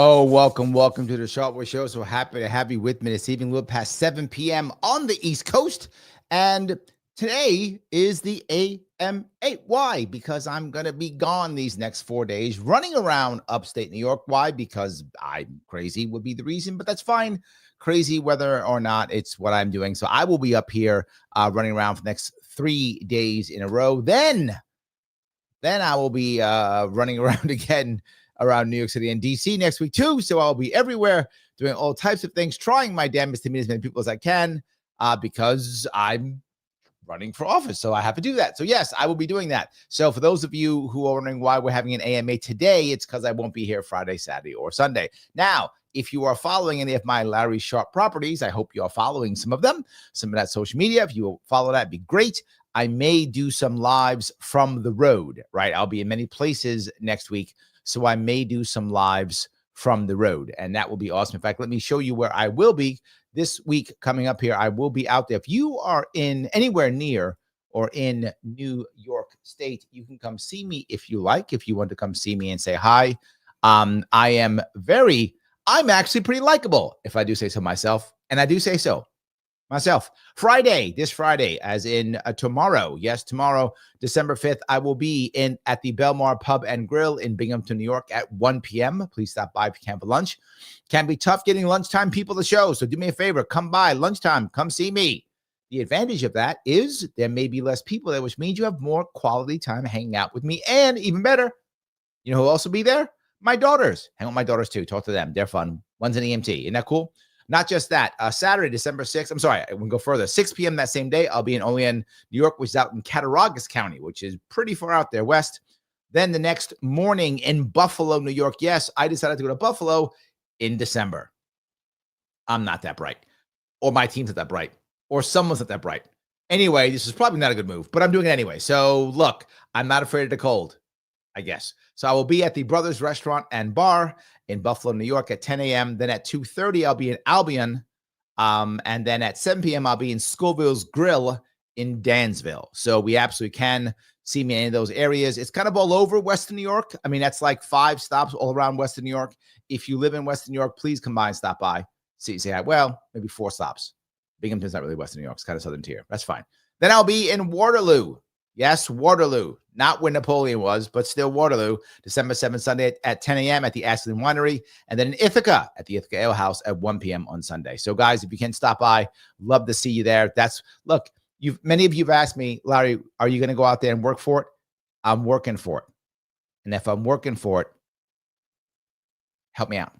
Oh, welcome to the Sharpe Show. So happy to have you with me this evening, a little past 7 p.m. on the East Coast. And today is the AMA. Why? Because I'm going to be gone these next 4 days, running around upstate New York. Why? Because I'm crazy would be the reason, but that's fine. Crazy whether or not it's what I'm doing. So I will be up here running around for the next 3 days in a row. Then I will be running around again around New York City and DC next week too. So I'll be everywhere doing all types of things, trying my damnedest to meet as many people as I can because I'm running for office. So I have to do that. So yes, I will be doing that. So for those of you who are wondering why we're having an AMA today, it's because I won't be here Friday, Saturday, or Sunday. Now, if you are following any of my Larry Sharpe properties, I hope you are following some of them, some of that social media. If you follow that, it'd be great. I may do some lives from the road, right? I'll be in many places next week. So I may do some lives from the road, and that will be awesome. In fact, let me show you where I will be this week coming up here. I will be out there. If you are in anywhere near or in New York State, you can come see me if you like, if you want to come see me and say hi. I'm actually pretty likable, if I do say so myself, and I do say so myself. This Friday, as in tomorrow. Yes, tomorrow, December 5th, I will be at the Belmar Pub and Grill in Binghamton, New York at 1 p.m. Please stop by if you can for lunch. Can be tough getting lunchtime people to show, so do me a favor. Come by lunchtime. Come see me. The advantage of that is there may be less people there, which means you have more quality time hanging out with me. And even better, you know who will also be there? My daughters. Hang out with my daughters too. Talk to them. They're fun. One's an EMT. Isn't that cool? Not just that, Saturday, December 6th, I'm sorry, I will go further. 6 p.m. that same day, I'll be in Olean, New York, which is out in Cattaraugus County, which is pretty far out there west. Then the next morning in Buffalo, New York. Yes, I decided to go to Buffalo in December. I'm not that bright, or my team's not that bright, or someone's not that bright. Anyway, this is probably not a good move, but I'm doing it anyway. So look, I'm not afraid of the cold, I guess. So I will be at the Brothers Restaurant and Bar in Buffalo, New York at 10 a.m. Then at 2:30, I'll be in Albion. And then at 7 p.m., I'll be in Scoville's Grill in Dansville. So we absolutely can see me in any of those areas. It's kind of all over Western New York. I mean, that's like 5 stops all around Western New York. If you live in Western New York, please come by and stop by. Say hi. Well, maybe 4 stops. Binghamton's not really Western New York. It's kind of southern tier. That's fine. Then I'll be in Waterloo. Yes, Waterloo. Not where Napoleon was, but still Waterloo. December 7th, Sunday at 10 a.m. at the Ashland Winery. And then in Ithaca at the Ithaca Ale House at 1 p.m. on Sunday. So, guys, if you can stop by, love to see you there. Look, many of you have asked me, Larry, are you going to go out there and work for it? I'm working for it. And if I'm working for it, help me out.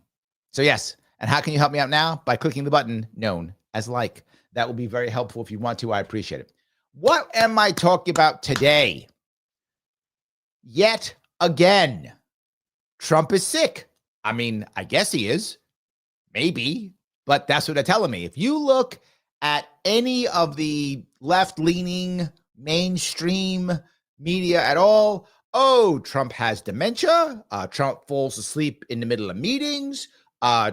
So, yes. And how can you help me out now? By clicking the button known as like. That will be very helpful if you want to. I appreciate it. What am I talking about today? Yet again, Trump is sick. I mean, I guess he is. Maybe. But that's what they're telling me. If you look at any of the left-leaning mainstream media at all, Trump has dementia. Trump falls asleep in the middle of meetings.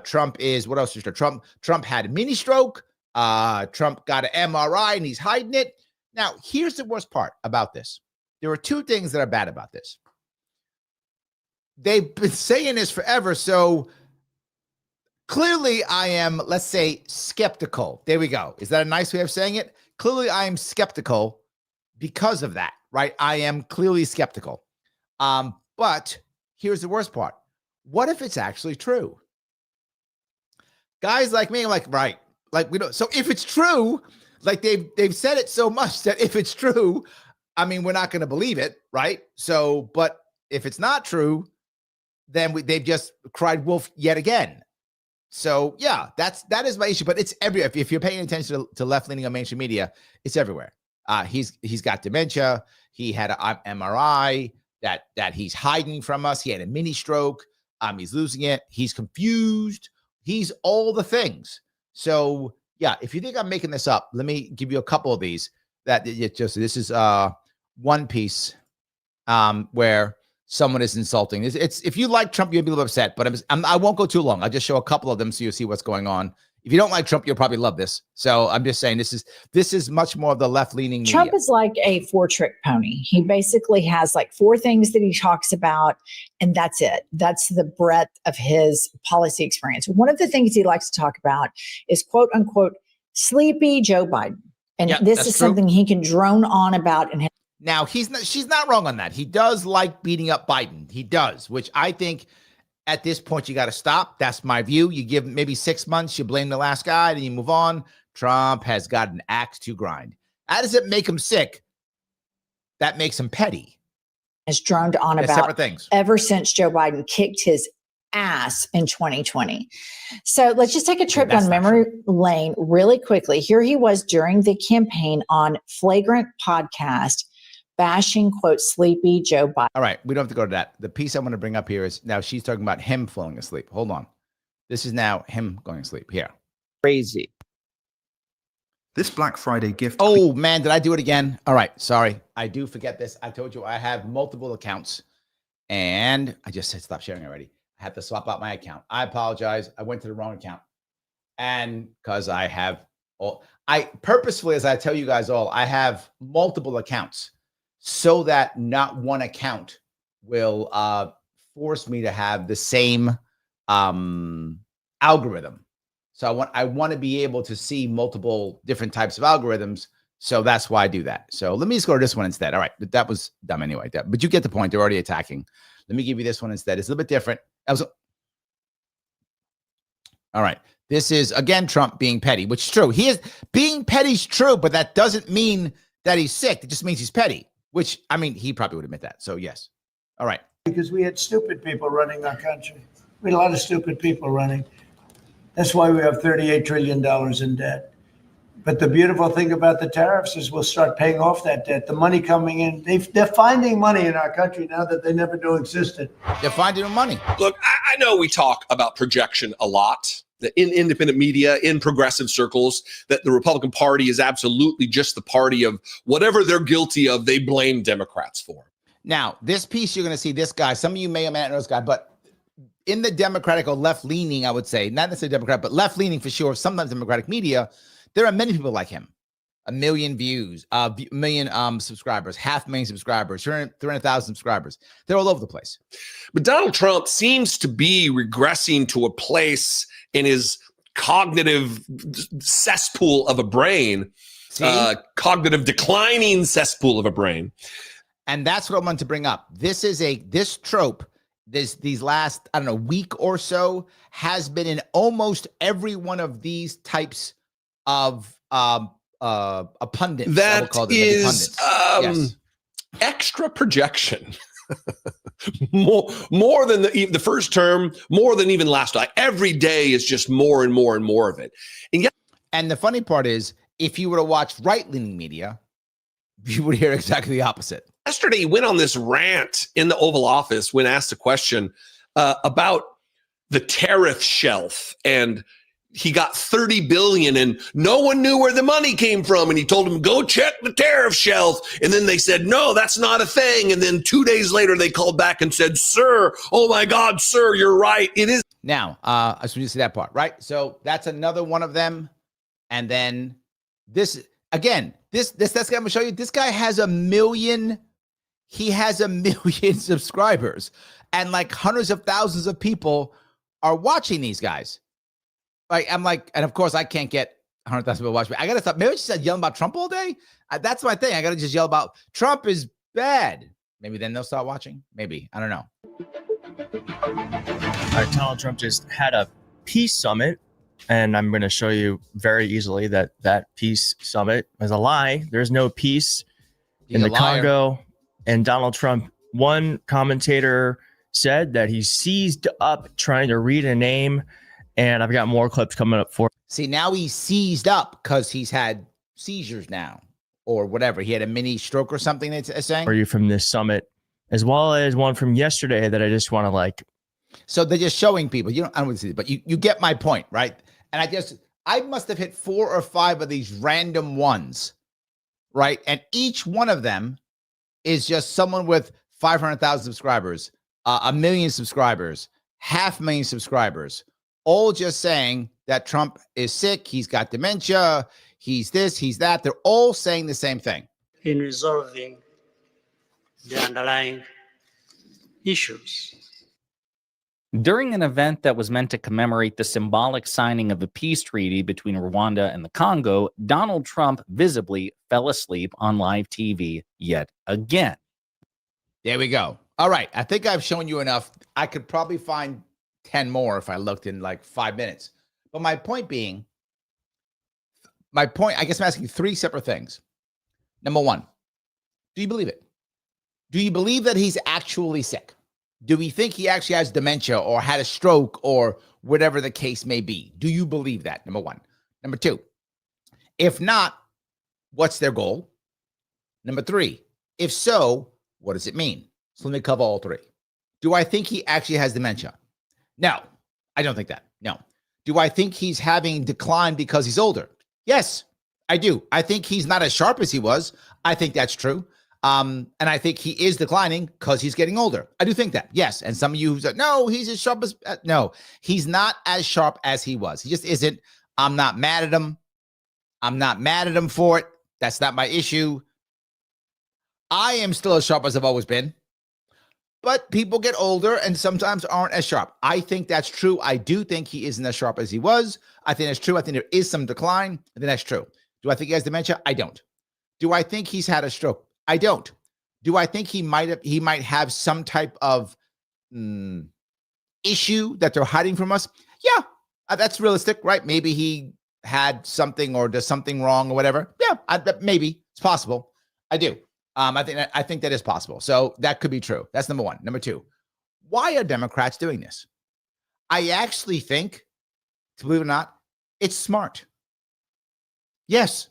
Trump is, what else is there? Trump had a mini stroke. Trump got an MRI and he's hiding it. Now, here's the worst part about this. There are 2 things that are bad about this. They've been saying this forever, so clearly I am, let's say, skeptical. There we go. Is that a nice way of saying it? Clearly I am skeptical because of that, right? I am clearly skeptical. But here's the worst part. What if it's actually true? Guys like me are like, right. Like, we don't. So if it's true, like they've said it so much that if it's true, I mean, we're not going to believe it, right? So, but if it's not true, then they've just cried wolf yet again. So yeah, that is my issue. But it's everywhere. If you're paying attention to left-leaning on mainstream media, it's everywhere. He's got dementia. He had an MRI that he's hiding from us. He had a mini stroke. He's losing it. He's confused. He's all the things. So yeah, if you think I'm making this up, let me give you a couple of these. This is one piece where someone is insulting. It's if you like Trump, you'll be a little upset, but I won't go too long. I'll just show a couple of them so you'll see what's going on If you don't like Trump, you'll probably love this. So I'm just saying this is much more of the left-leaning media. Trump is like a 4-trick pony. He basically has like 4 things that he talks about, and that's it. That's the breadth of his policy experience. One of the things he likes to talk about is quote unquote sleepy Joe Biden. And this is something he can drone on about. And now she's not wrong on that. He does like beating up Biden. He does, which I think at this point, you got to stop. That's my view. You give maybe 6 months, you blame the last guy, then you move on. Trump has got an axe to grind. How does it make him sick? That makes him petty. Has droned on about separate things ever since Joe Biden kicked his ass in 2020. So let's just take a trip down memory lane really quickly. Here he was during the campaign on Flagrant Podcast, bashing, quote, sleepy Joe Biden. All right, we don't have to go to that. The piece I want to bring up here is now she's talking about him falling asleep. Hold on. This is now him going to sleep. Here. Crazy. This Black Friday gift. Oh, man, did I do it again? All right, sorry. I do forget this. I told you I have multiple accounts, and I just said stop sharing already. I had to swap out my account. I apologize. I went to the wrong account. And because I purposefully, as I tell you guys all, I have multiple accounts, so that not one account will force me to have the same algorithm. So I want to be able to see multiple different types of algorithms. So that's why I do that. So let me just go to this one instead. All right, but that was dumb anyway. But you get the point. They're already attacking. Let me give you this one instead. It's a little bit different. All right. This is, again, Trump being petty, which is true. He is being petty is true, but that doesn't mean that he's sick. It just means he's petty. Which, I mean, he probably would admit that. So, yes. All right. Because we had stupid people running our country. We had a lot of stupid people running. That's why we have $38 trillion in debt. But the beautiful thing about the tariffs is we'll start paying off that debt. The money coming in, they're finding money in our country now that they never knew existed. They're finding money. Look, I know we talk about projection a lot. In independent media, in progressive circles, that the Republican Party is absolutely just the party of whatever they're guilty of, they blame Democrats for. Now, this piece, you're going to see this guy. Some of you may or may not know this guy, but in the Democratic or left-leaning, I would say, not necessarily Democrat, but left-leaning for sure, sometimes Democratic media, there are many people like him. 1 million views, 1 million subscribers, 500,000 subscribers, 300,000 subscribers. They're all over the place. But Donald Trump seems to be regressing to a place in his cognitive cesspool of a brain, cognitive declining cesspool of a brain. And that's what I want to bring up. This trope, these last, I don't know, week or so has been in almost every one of these types of a pundit. That is yes. Extra projection. more than the first term, more than even last night. Every day is just more and more and more of it. And the funny part is, if you were to watch right-leaning media, you would hear exactly the opposite. Yesterday, he went on this rant in the Oval Office when asked a question about the tariff shelf, and he got $30 billion and no one knew where the money came from. And he told them, go check the tariff shelf. And then they said, no, that's not a thing. And then 2 days later, they called back and said, sir, oh my God, sir, you're right. It is. Now, I just want you to see that part, right? So that's another one of them. And then this, again, that's guy I'm going to show you. This guy has 1 million. He has 1 million subscribers, and like hundreds of thousands of people are watching these guys. Like, I'm like, and of course I can't get 100,000 people watching me. I got to stop. Maybe I just said yelling about Trump all day. That's my thing. I got to just yell about Trump is bad. Maybe then they'll start watching. Maybe. I don't know. Donald Trump just had a peace summit, and I'm going to show you very easily that peace summit is a lie. There's no peace in the Congo. And Donald Trump, one commentator said that he seized up trying to read a name. And I've got more clips coming up for. See, now he's seized up because he's had seizures now or whatever. He had a mini stroke or something, it's saying. For you from this summit, as well as one from yesterday that I just want to like. So they're just showing people. I don't want to see it, but you get my point, right? And I must have hit 4 or 5 of these random ones, right? And each one of them is just someone with 500,000 subscribers, 1 million subscribers, 500,000 subscribers, all just saying that Trump is sick. He's got dementia. He's this, he's that. They're all saying the same thing. In resolving the underlying issues. During an event that was meant to commemorate the symbolic signing of a peace treaty between Rwanda and the Congo, Donald Trump visibly fell asleep on live TV yet again. There we go. All right. I think I've shown you enough. I could probably find 10 more if I looked in like 5 minutes. But my point, I guess I'm asking you 3 separate things. Number 1, do you believe it? Do you believe that he's actually sick? Do we think he actually has dementia or had a stroke or whatever the case may be? Do you believe that? Number 1. Number 2, if not, what's their goal? Number 3, if so, what does it mean? So let me cover all 3. Do I think he actually has dementia? No, I don't think that. No. Do I think he's having decline because he's older? Yes, I do. I think he's not as sharp as he was. I think that's true. And I think he is declining because he's getting older. I do think that. Yes. And some of you who said, no, he's as sharp as, no, he's not as sharp as he was. He just isn't. I'm not mad at him. I'm not mad at him for it. That's not my issue. I am still as sharp as I've always been. But people get older and sometimes aren't as sharp. I think that's true. I do think he isn't as sharp as he was. I think that's true. I think there is some decline. I think that's true. Do I think he has dementia? I don't. Do I think he's had a stroke? I don't. Do I think he might have some type of issue that they're hiding from us? Yeah, that's realistic, right? Maybe he had something or does something wrong or whatever. Yeah, maybe it's possible. I do. I think that is possible. So that could be true. That's number 1. Number 2, why are Democrats doing this? I actually think, to believe it or not, it's smart. Yes,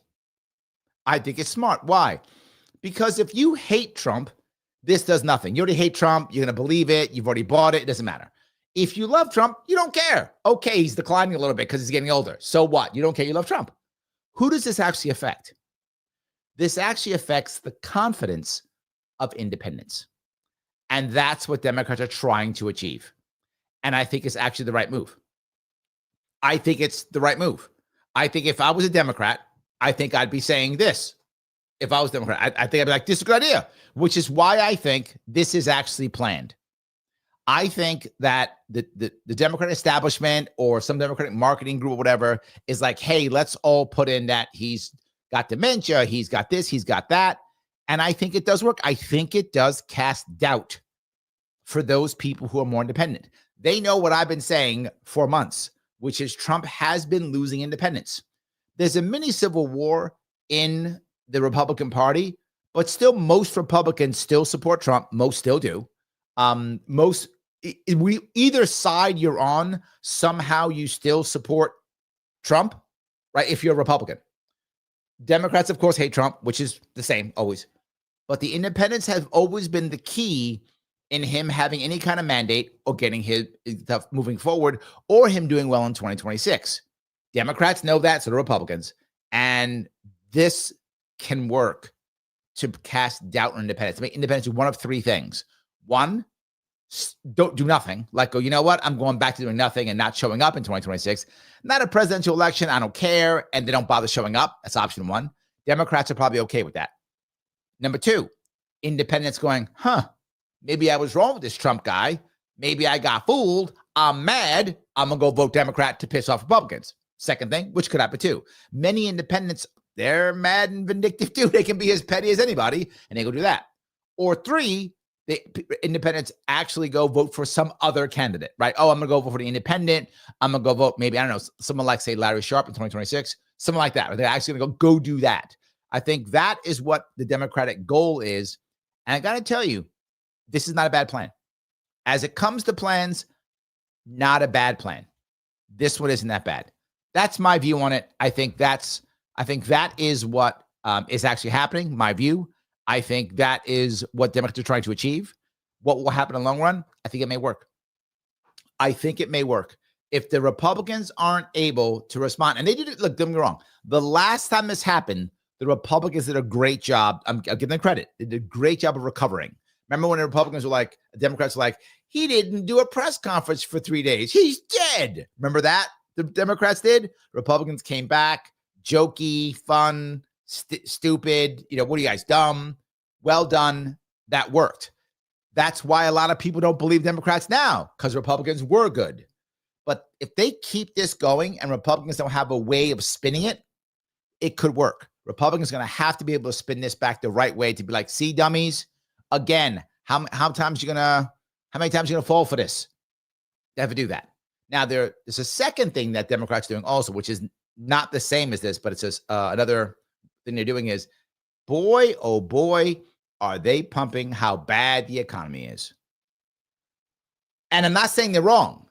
I think it's smart. Why? Because if you hate Trump, this does nothing. You already hate Trump. You're going to believe it. You've already bought it. It doesn't matter. If you love Trump, you don't care. Okay, he's declining a little bit because he's getting older. So what? You don't care. You love Trump. Who does this actually affect? This actually affects the confidence of independents. And that's what Democrats are trying to achieve. And I think it's actually the right move. I think it's the right move. I think if I was a Democrat, I think I'd be saying this. If I was a Democrat, I think I'd be like, this is a good idea, which is why I think this is actually planned. I think that the Democrat establishment or some Democratic marketing group or whatever is like, hey, let's all put in that he's got dementia, he's got this, he's got that. And I think it does work. I think it does cast doubt for those people who are more independent. They know what I've been saying for months, which is Trump has been losing independence. There's a mini civil war in the Republican Party, but still most Republicans still support Trump. Most still do. We either side you're on, somehow you still support Trump, right? If you're a Republican. Democrats, of course, hate Trump, which is the same always. But the independents have always been the key in him having any kind of mandate or getting his stuff moving forward or him doing well in 2026. Democrats know that, so do Republicans. And this can work to cast doubt on independence. Make independence do one of 3 things. 1, don't do nothing. Like, go, you know what? I'm going back to doing nothing and not showing up in 2026. Not a presidential election. I don't care. And they don't bother showing up. That's option 1. Democrats are probably okay with that. Number 2, independents going, maybe I was wrong with this Trump guy. Maybe I got fooled. I'm mad. I'm going to go vote Democrat to piss off Republicans. Second thing, which could happen too. Many independents, they're mad and vindictive too. They can be as petty as anybody, and they go do that. Or 3, the independents actually go vote for some other candidate, right? Oh, I'm going to go vote for the independent. I'm going to go vote maybe, I don't know, someone like, say, Larry Sharpe in 2026, something like that. Or they're actually going to go do that. I think that is what the Democratic goal is. And I got to tell you, this is not a bad plan. As it comes to plans, not a bad plan. This one isn't that bad. That's my view on it. I think that is what is actually happening. My view. I think that is what Democrats are trying to achieve. What will happen in the long run? I think it may work. I think it may work. If the Republicans aren't able to respond, and they did it, look, don't get me wrong. The last time this happened, the Republicans did a great job. I'll give them credit. They did a great job of recovering. Remember when the Republicans were like, the Democrats were like, he didn't do a press conference for 3 days. He's dead. Remember that? the Democrats did? Republicans came back, jokey, fun, stupid. What are you guys, dumb? Well done. That worked. That's why a lot of people don't believe Democrats now, because Republicans were good. But if they keep this going and Republicans don't have a way of spinning it, it could work. Republicans are going to have to be able to spin this back the right way to be like, see, dummies, again, how many times you gonna fall for this? They have to do that. Now, there's a second thing that Democrats are doing also, which is not the same as this, but it's just another thing they're doing is, boy, oh boy, are they pumping how bad the economy is. And I'm not saying they're wrong.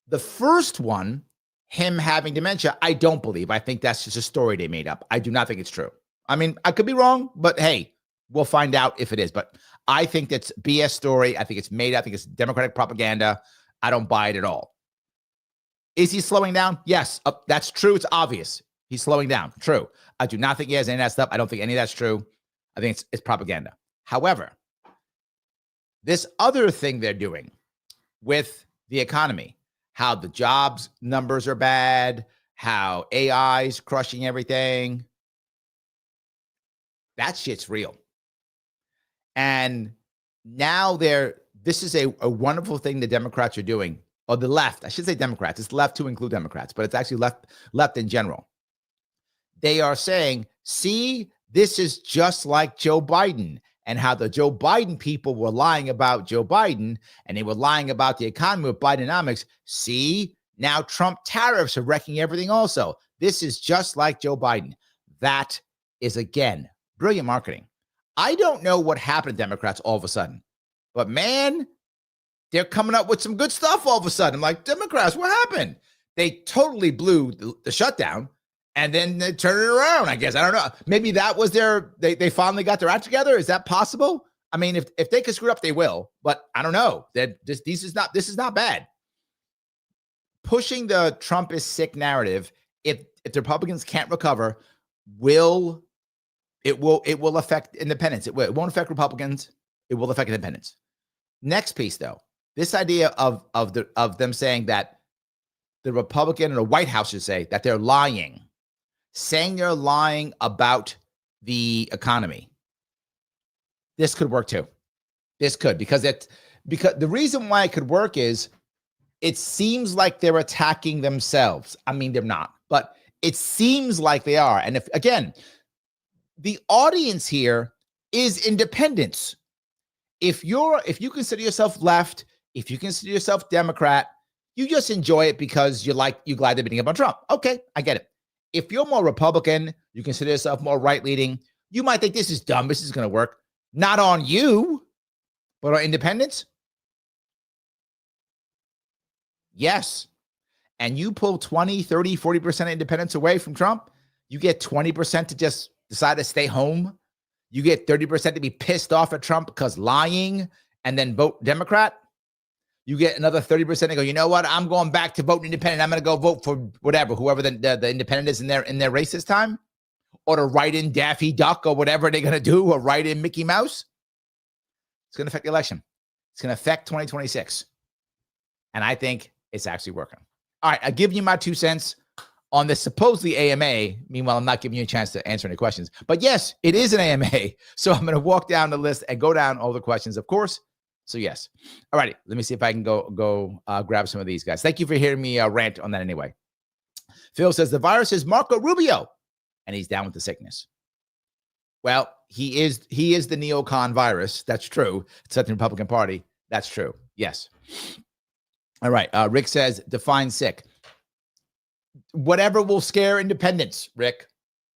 The first one, him having dementia, I don't believe. I think that's just a story they made up. I do not think it's true. I mean, I could be wrong, but hey, we'll find out if it is. But I think that's BS story. I think it's made up. I think it's Democratic propaganda. I don't buy it at all. Is he slowing down? Yes, that's true. It's obvious. He's slowing down. True. I do not think he has any of that stuff. I don't think any of that's true. I think it's propaganda. However, this other thing they're doing with the economy, how the jobs numbers are bad, how AI is crushing everything, that shit's real. And now this is a wonderful thing the Democrats are doing, or the left. I should say Democrats. It's left to include Democrats, but it's actually left in general. They are saying, see, this is just like Joe Biden, and how the Joe Biden people were lying about Joe Biden, and they were lying about the economy with Bidenomics. See, now Trump tariffs are wrecking everything also. This is just like Joe Biden. That is, again, brilliant marketing. I don't know what happened to Democrats all of a sudden, but man, they're coming up with some good stuff all of a sudden. I'm like, Democrats, what happened? They totally blew the shutdown. And then they turn it around, I guess. I don't know. Maybe that was they finally got their act together. Is that possible? I mean, if they could screw up, they will. But I don't know. This is not bad. Pushing the Trump is sick narrative, if the Republicans can't recover, will affect independents. It won't affect Republicans. It will affect independents. Next piece, though, this idea of them saying that the Republican or the White House should say that they're lying. Saying they're lying about the economy. This could work too. This could, because the reason why it could work is it seems like they're attacking themselves. I mean, they're not, but it seems like they are. And if, again, the audience here is independents. If you consider yourself left, if you consider yourself Democrat, you just enjoy it because you're glad they're beating up on Trump. Okay, I get it. If you're more Republican, you consider yourself more right-leaning, you might think this is dumb, this is going to work. Not on you, but on independents? Yes. And you pull 20, 30, 40% of independents away from Trump, you get 20% to just decide to stay home. You get 30% to be pissed off at Trump because lying and then vote Democrat. You get another 30% to go, you know what? I'm going back to voting independent. I'm going to go vote for whoever the independent is in their race this time, or to write in Daffy Duck or whatever they're going to do, or write in Mickey Mouse. It's going to affect the election. It's going to affect 2026. And I think it's actually working. All right, I'll give you my 2 cents on the supposedly AMA. Meanwhile, I'm not giving you a chance to answer any questions. But yes, it is an AMA. So I'm going to walk down the list and go down all the questions, of course. So yes. All righty. Let me see if I can go grab some of these guys. Thank you for hearing me rant on that anyway. Phil says the virus is Marco Rubio, and he's down with the sickness. Well, he is the neocon virus. That's true. It's at the Republican Party. That's true. Yes. All right. Rick says define sick. Whatever will scare independents, Rick.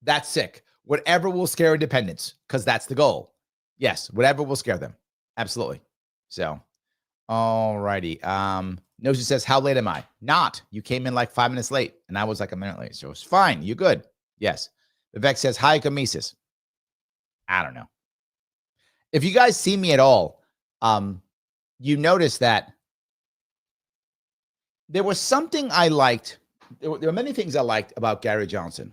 That's sick. Whatever will scare independents, because that's the goal. Yes. Whatever will scare them. Absolutely. So, all righty. Nosy says, how late am I? Not. You came in like 5 minutes late, and I was like a minute late. So it's fine. You're good. Yes. Vivek says, hi, Mises. I don't know. If you guys see me at all, you notice that there was something I liked. There were many things I liked about Gary Johnson.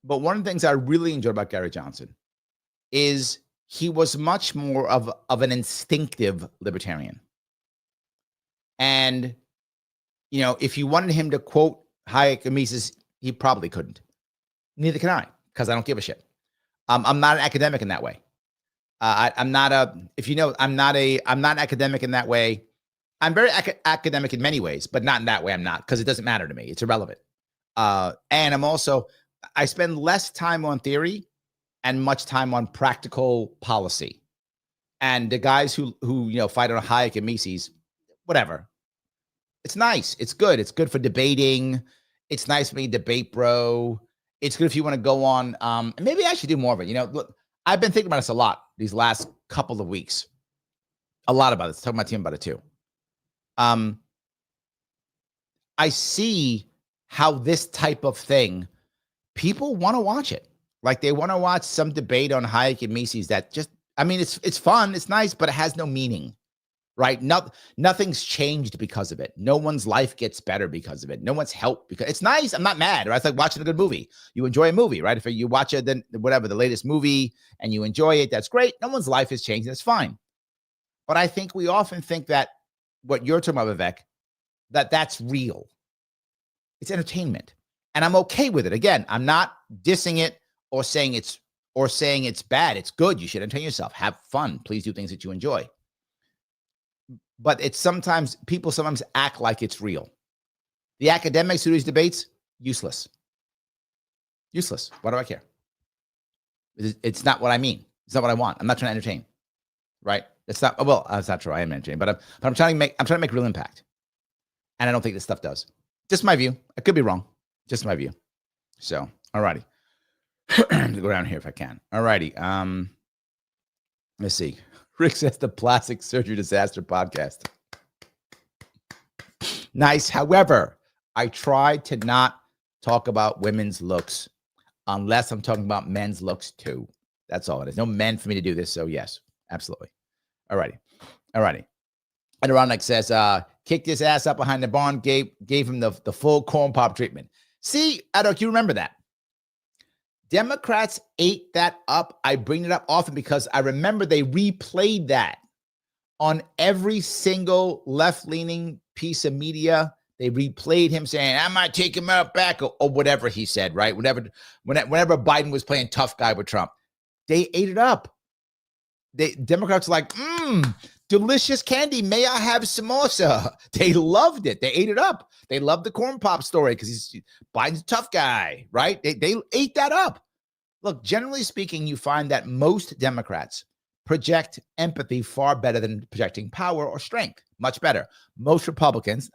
But one of the things I really enjoyed about Gary Johnson is he was much more of an instinctive libertarian. And, if you wanted him to quote Hayek and Mises, he probably couldn't. Neither can I, because I don't give a shit. I'm not an academic in that way. I'm not I'm not an academic in that way. I'm very academic in many ways, but not in that way. I'm not, because it doesn't matter to me. It's irrelevant. And I spend less time on theory and much time on practical policy. And the guys who fight on Hayek and Mises, whatever. It's nice. It's good. It's good for debating. It's nice for me to debate, bro. It's good if you want to go on. Maybe I should do more of it. Look, I've been thinking about this a lot these last couple of weeks. A lot about this. Talking to my team about it too. I see how this type of thing, people want to watch it. Like they want to watch some debate on Hayek and Mises that just, it's fun, it's nice, but it has no meaning, right? Nothing's changed because of it. No one's life gets better because of it. No one's helped because it's nice. I'm not mad, right? It's like watching a good movie. You enjoy a movie, right? If you watch it, then whatever, the latest movie, and you enjoy it, that's great. No one's life has changed. That's fine. But I think we often think that what you're talking about, Vivek, that's real. It's entertainment. And I'm okay with it. Again, I'm not dissing it or saying it's bad. It's good. You should entertain yourself. Have fun. Please do things that you enjoy. But people sometimes act like it's real. The academics who do these debates, useless. Useless. Why do I care? It's not what I mean. It's not what I want. I'm not trying to entertain. Right? That's not true. I am entertaining, but I'm trying to make real impact. And I don't think this stuff does. Just my view. I could be wrong. Just my view. So, all righty. Go down here if I can. All righty. Let's see. Rick says the plastic surgery disaster podcast. Nice. However, I try to not talk about women's looks unless I'm talking about men's looks too. That's all it is. No men for me to do this. So yes, absolutely. All righty. And Aronik says, kicked his ass up behind the barn, gave him the full corn pop treatment. See, Adok, you remember that. Democrats ate that up. I bring it up often because I remember they replayed that on every single left-leaning piece of media. They replayed him saying, I might take him out back, or whatever he said, right? Whenever Biden was playing tough guy with Trump, they ate it up. Democrats were like, delicious candy. May I have samosa? They loved it. They ate it up. They loved the corn pop story because Biden's a tough guy, right? They ate that up. Look, generally speaking, you find that most Democrats project empathy far better than projecting power or strength. Much better. Most Republicans,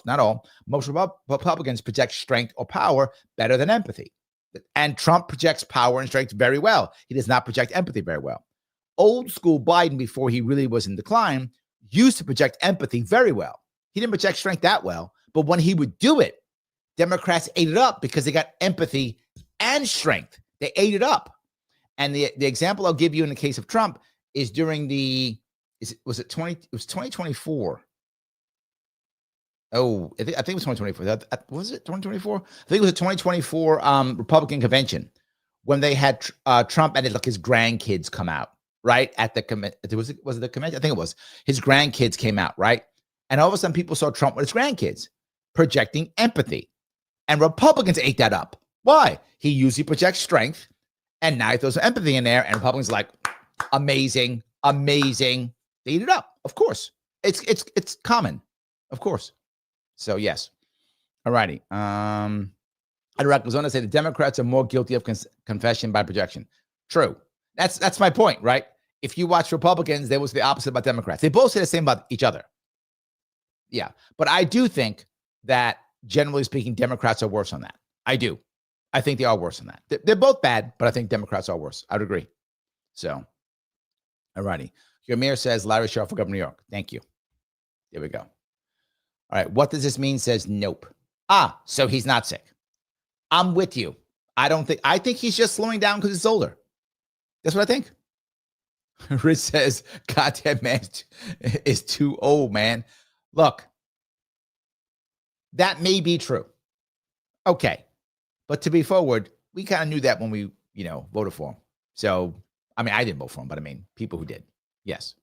not all, most Republicans project strength or power better than empathy. And Trump projects power and strength very well. He does not project empathy very well. Old school Biden, before he really was in decline, used to project empathy very well. He didn't project strength that well, but when he would do it, Democrats ate it up because they got empathy and strength. They ate it up. And the example I'll give you in the case of Trump is during it was 2024. Oh, I think it was 2024. Was it 2024? I think it was a 2024 Republican convention when they had Trump and his grandkids come out. Right at the was it the convention? I think it was. His grandkids came out, right? And all of a sudden, people saw Trump with his grandkids projecting empathy, and Republicans ate that up. Why? He usually projects strength, and now he throws some empathy in there, and Republicans are like, amazing. They eat it up. Of course, it's common, of course. So yes, all righty. Iraq goes on to say the Democrats are more guilty of confession by projection. True. That's my point, right? If you watch Republicans, they will say the opposite about Democrats. They both say the same about each other. Yeah. But I do think that, generally speaking, Democrats are worse on that. I do. I think they are worse on that. They're both bad, but I think Democrats are worse. I would agree. So, all righty. Your mayor says Larry Sharpe for governor of New York. Thank you. There we go. All right. What does this mean? Says nope. So he's not sick. I'm with you. I think he's just slowing down because he's older. That's what I think. Rich says, goddamn man is too old, man. Look, that may be true. Okay. But to be forward, we kind of knew that when we, voted for him. So, I didn't vote for him, but people who did. Yes.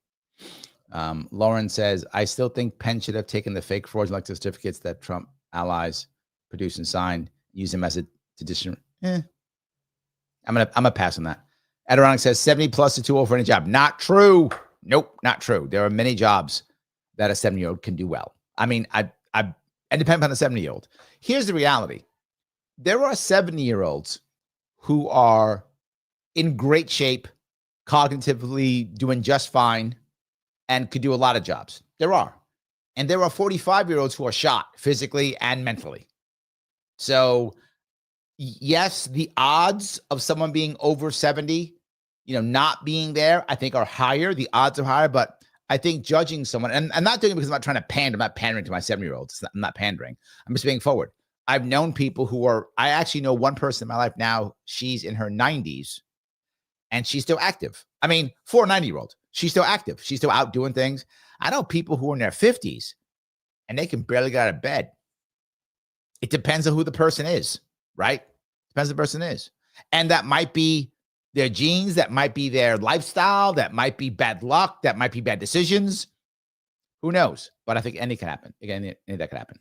Lauren says, I still think Penn should have taken the fake fraudulent electoral certificates that Trump allies produce and sign, use them as a tradition. I'm gonna pass on that. Adirondack says 70 plus is too old for any job. Not true. Nope, not true. There are many jobs that a 70-year-old can do well. I mean, it depends on the 70-year-old. Here's the reality. There are 70-year-olds who are in great shape, cognitively doing just fine, and could do a lot of jobs. There are. And there are 45-year-olds who are shot physically and mentally. So, yes, the odds of someone being over 70, not being there, I think are higher. The odds are higher, but I think judging someone, and I'm not doing it because I'm not trying to pander. I'm not pandering to my 70-year-olds. I'm not pandering. I'm just being forward. I've known people I actually know one person in my life now, she's in her 90s and she's still active. I mean, for a 90-year-old, she's still active. She's still out doing things. I know people who are in their 50s and they can barely get out of bed. It depends on who the person is, right? Depends on who the person is. And that might be their genes, that might be their lifestyle, that might be bad luck, that might be bad decisions. Who knows? But I think any can happen. Again, any that could happen.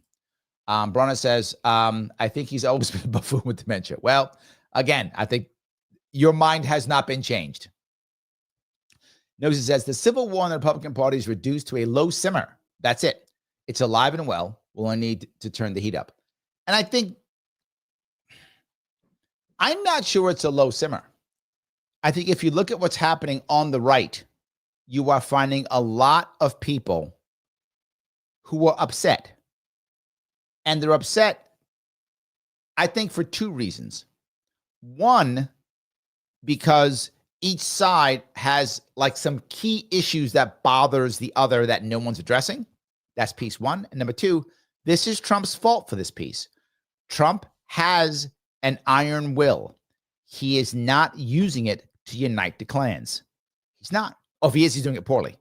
Bronna says, I think he's always been a buffoon with dementia. Well, again, I think your mind has not been changed. Nosy says, the civil war in the Republican Party is reduced to a low simmer. That's it. It's alive and well. We'll only need to turn the heat up. And I think, I'm not sure it's a low simmer. I think if you look at what's happening on the right, you are finding a lot of people who are upset. And they're upset, I think, for two reasons. One, because each side has like some key issues that bothers the other that no one's addressing. That's piece one. And number two, this is Trump's fault for this piece. Trump has an iron will. He is not using it to unite the clans. He's not. Oh, if he is, he's doing it poorly.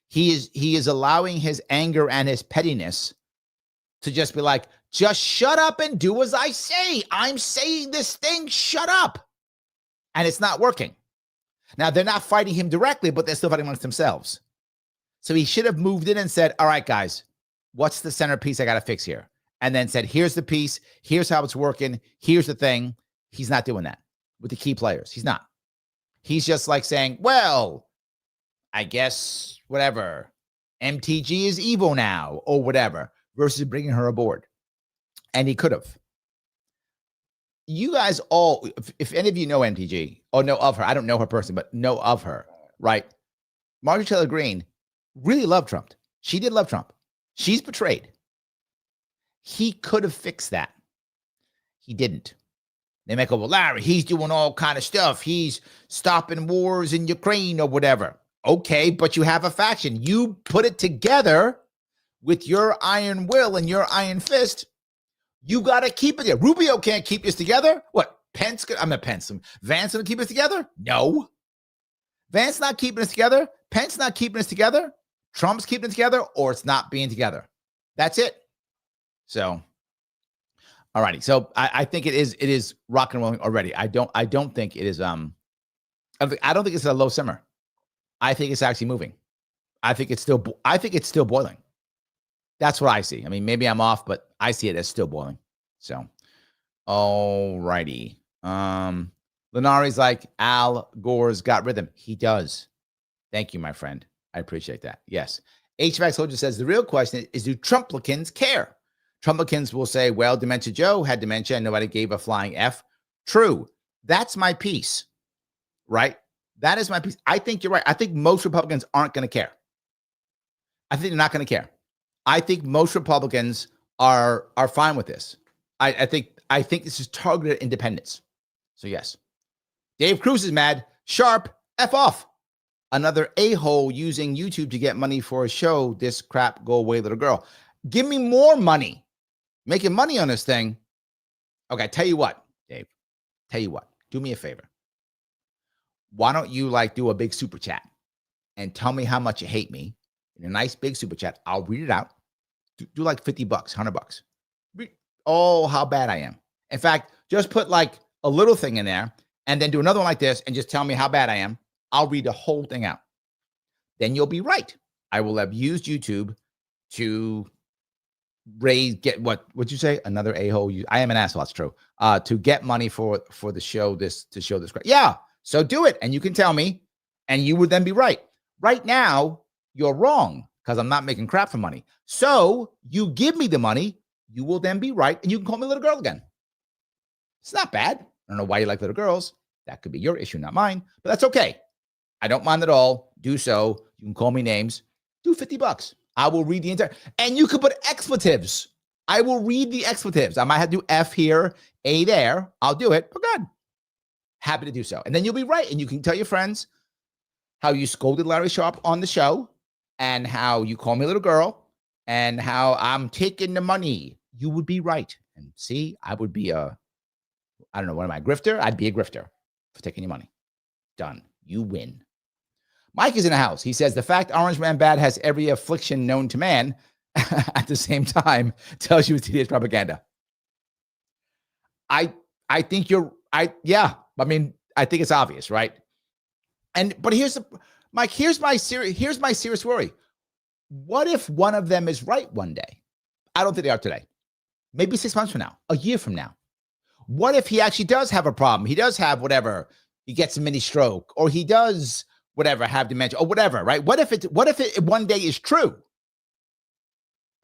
He is allowing his anger and his pettiness to just be like, just shut up and do as I say. I'm saying this thing, shut up. And it's not working. Now, they're not fighting him directly, but they're still fighting amongst themselves. So he should have moved in and said, all right, guys, what's the centerpiece I got to fix here? And then said, here's the piece. Here's how it's working. Here's the thing. He's not doing that with the key players. He's not. He's just like saying, well, I guess whatever. MTG is evil now or whatever, versus bringing her aboard. And he could have. You guys all, if any of you know MTG or know of her, I don't know her personally, but know of her, right? Marjorie Taylor Greene really loved Trump. She did love Trump. She's betrayed. He could have fixed that. He didn't. They make, well, Larry, he's doing all kind of stuff. He's stopping wars in Ukraine or whatever. Okay, but you have a faction. You put it together with your iron will and your iron fist. You got to keep it there. Rubio can't keep this together. What? Vance going to keep it together? No. Vance not keeping this together. Pence not keeping this together. Trump's keeping it together, or it's not being together. That's it. So, all righty. So I think it is rock and rolling already. I don't think it is. I don't think it's a low simmer. I think it's actually moving. I think it's still boiling. That's what I see. I mean, maybe I'm off, but I see it as still boiling. So, all righty. Lenari's like, Al Gore's got rhythm. He does. Thank you, my friend. I appreciate that. Yes. HVAC Soldier says, the real question is, do Trumplicans care? Trumplicans will say, well, Dementia Joe had dementia and nobody gave a flying F. True. That's my piece, right? That is my piece. I think you're right. I think most Republicans aren't going to care. I think they're not going to care. I think most Republicans are fine with this. I think this is targeted independence. So yes. Dave Cruz is mad. Sharpe, F off. Another a-hole using YouTube to get money for a show. This crap, go away, little girl. Give me more money. Making money on this thing. Okay, tell you what, Dave. Tell you what. Do me a favor. Why don't you do a big super chat and tell me how much you hate me in a nice big super chat. I'll read it out. Do like $50, $100. Oh, how bad I am. In fact, just put a little thing in there and then do another one like this and just tell me how bad I am. I'll read the whole thing out. Then you'll be right. I will have used YouTube to what'd you say? Another a-hole. I am an asshole. That's true. To get money for the show, to show this. Yeah. So do it. And you can tell me, and you would then be right. Right now, you're wrong because I'm not making crap for money. So you give me the money, you will then be right. And you can call me little girl again. It's not bad. I don't know why you like little girls. That could be your issue, not mine, but that's okay. I don't mind at all. Do so. You can call me names. Do $50. I will read the entire, and you could put expletives. I will read the expletives. I might have to do F here, A there. I'll do it. But good. Happy to do so. And then you'll be right. And you can tell your friends how you scolded Larry Sharpe on the show and how you call me a little girl and how I'm taking the money. You would be right. And see, I would be I don't know, what am I, a grifter? I'd be a grifter for taking your money. Done. You win. Mike is in the house. He says, the fact Orange Man Bad has every affliction known to man at the same time tells you it's tedious propaganda. I think I think it's obvious, right? But here's my serious worry. What if one of them is right one day? I don't think they are today. Maybe 6 months from now, a year from now. What if he actually does have a problem? He does have whatever. He gets a mini stroke, or he does whatever, have dementia, or whatever, right? What if it one day is true?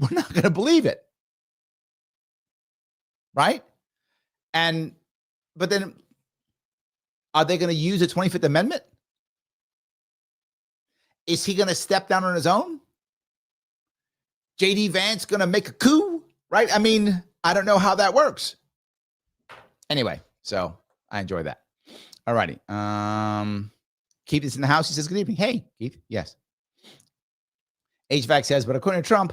We're not going to believe it, right? But then, are they going to use the 25th Amendment? Is he going to step down on his own? J.D. Vance going to make a coup, right? I mean, I don't know how that works. Anyway, so I enjoy that. All righty. Keith is in the house. He says, good evening. Hey, Keith. Yes. HVAC says, but according to Trump,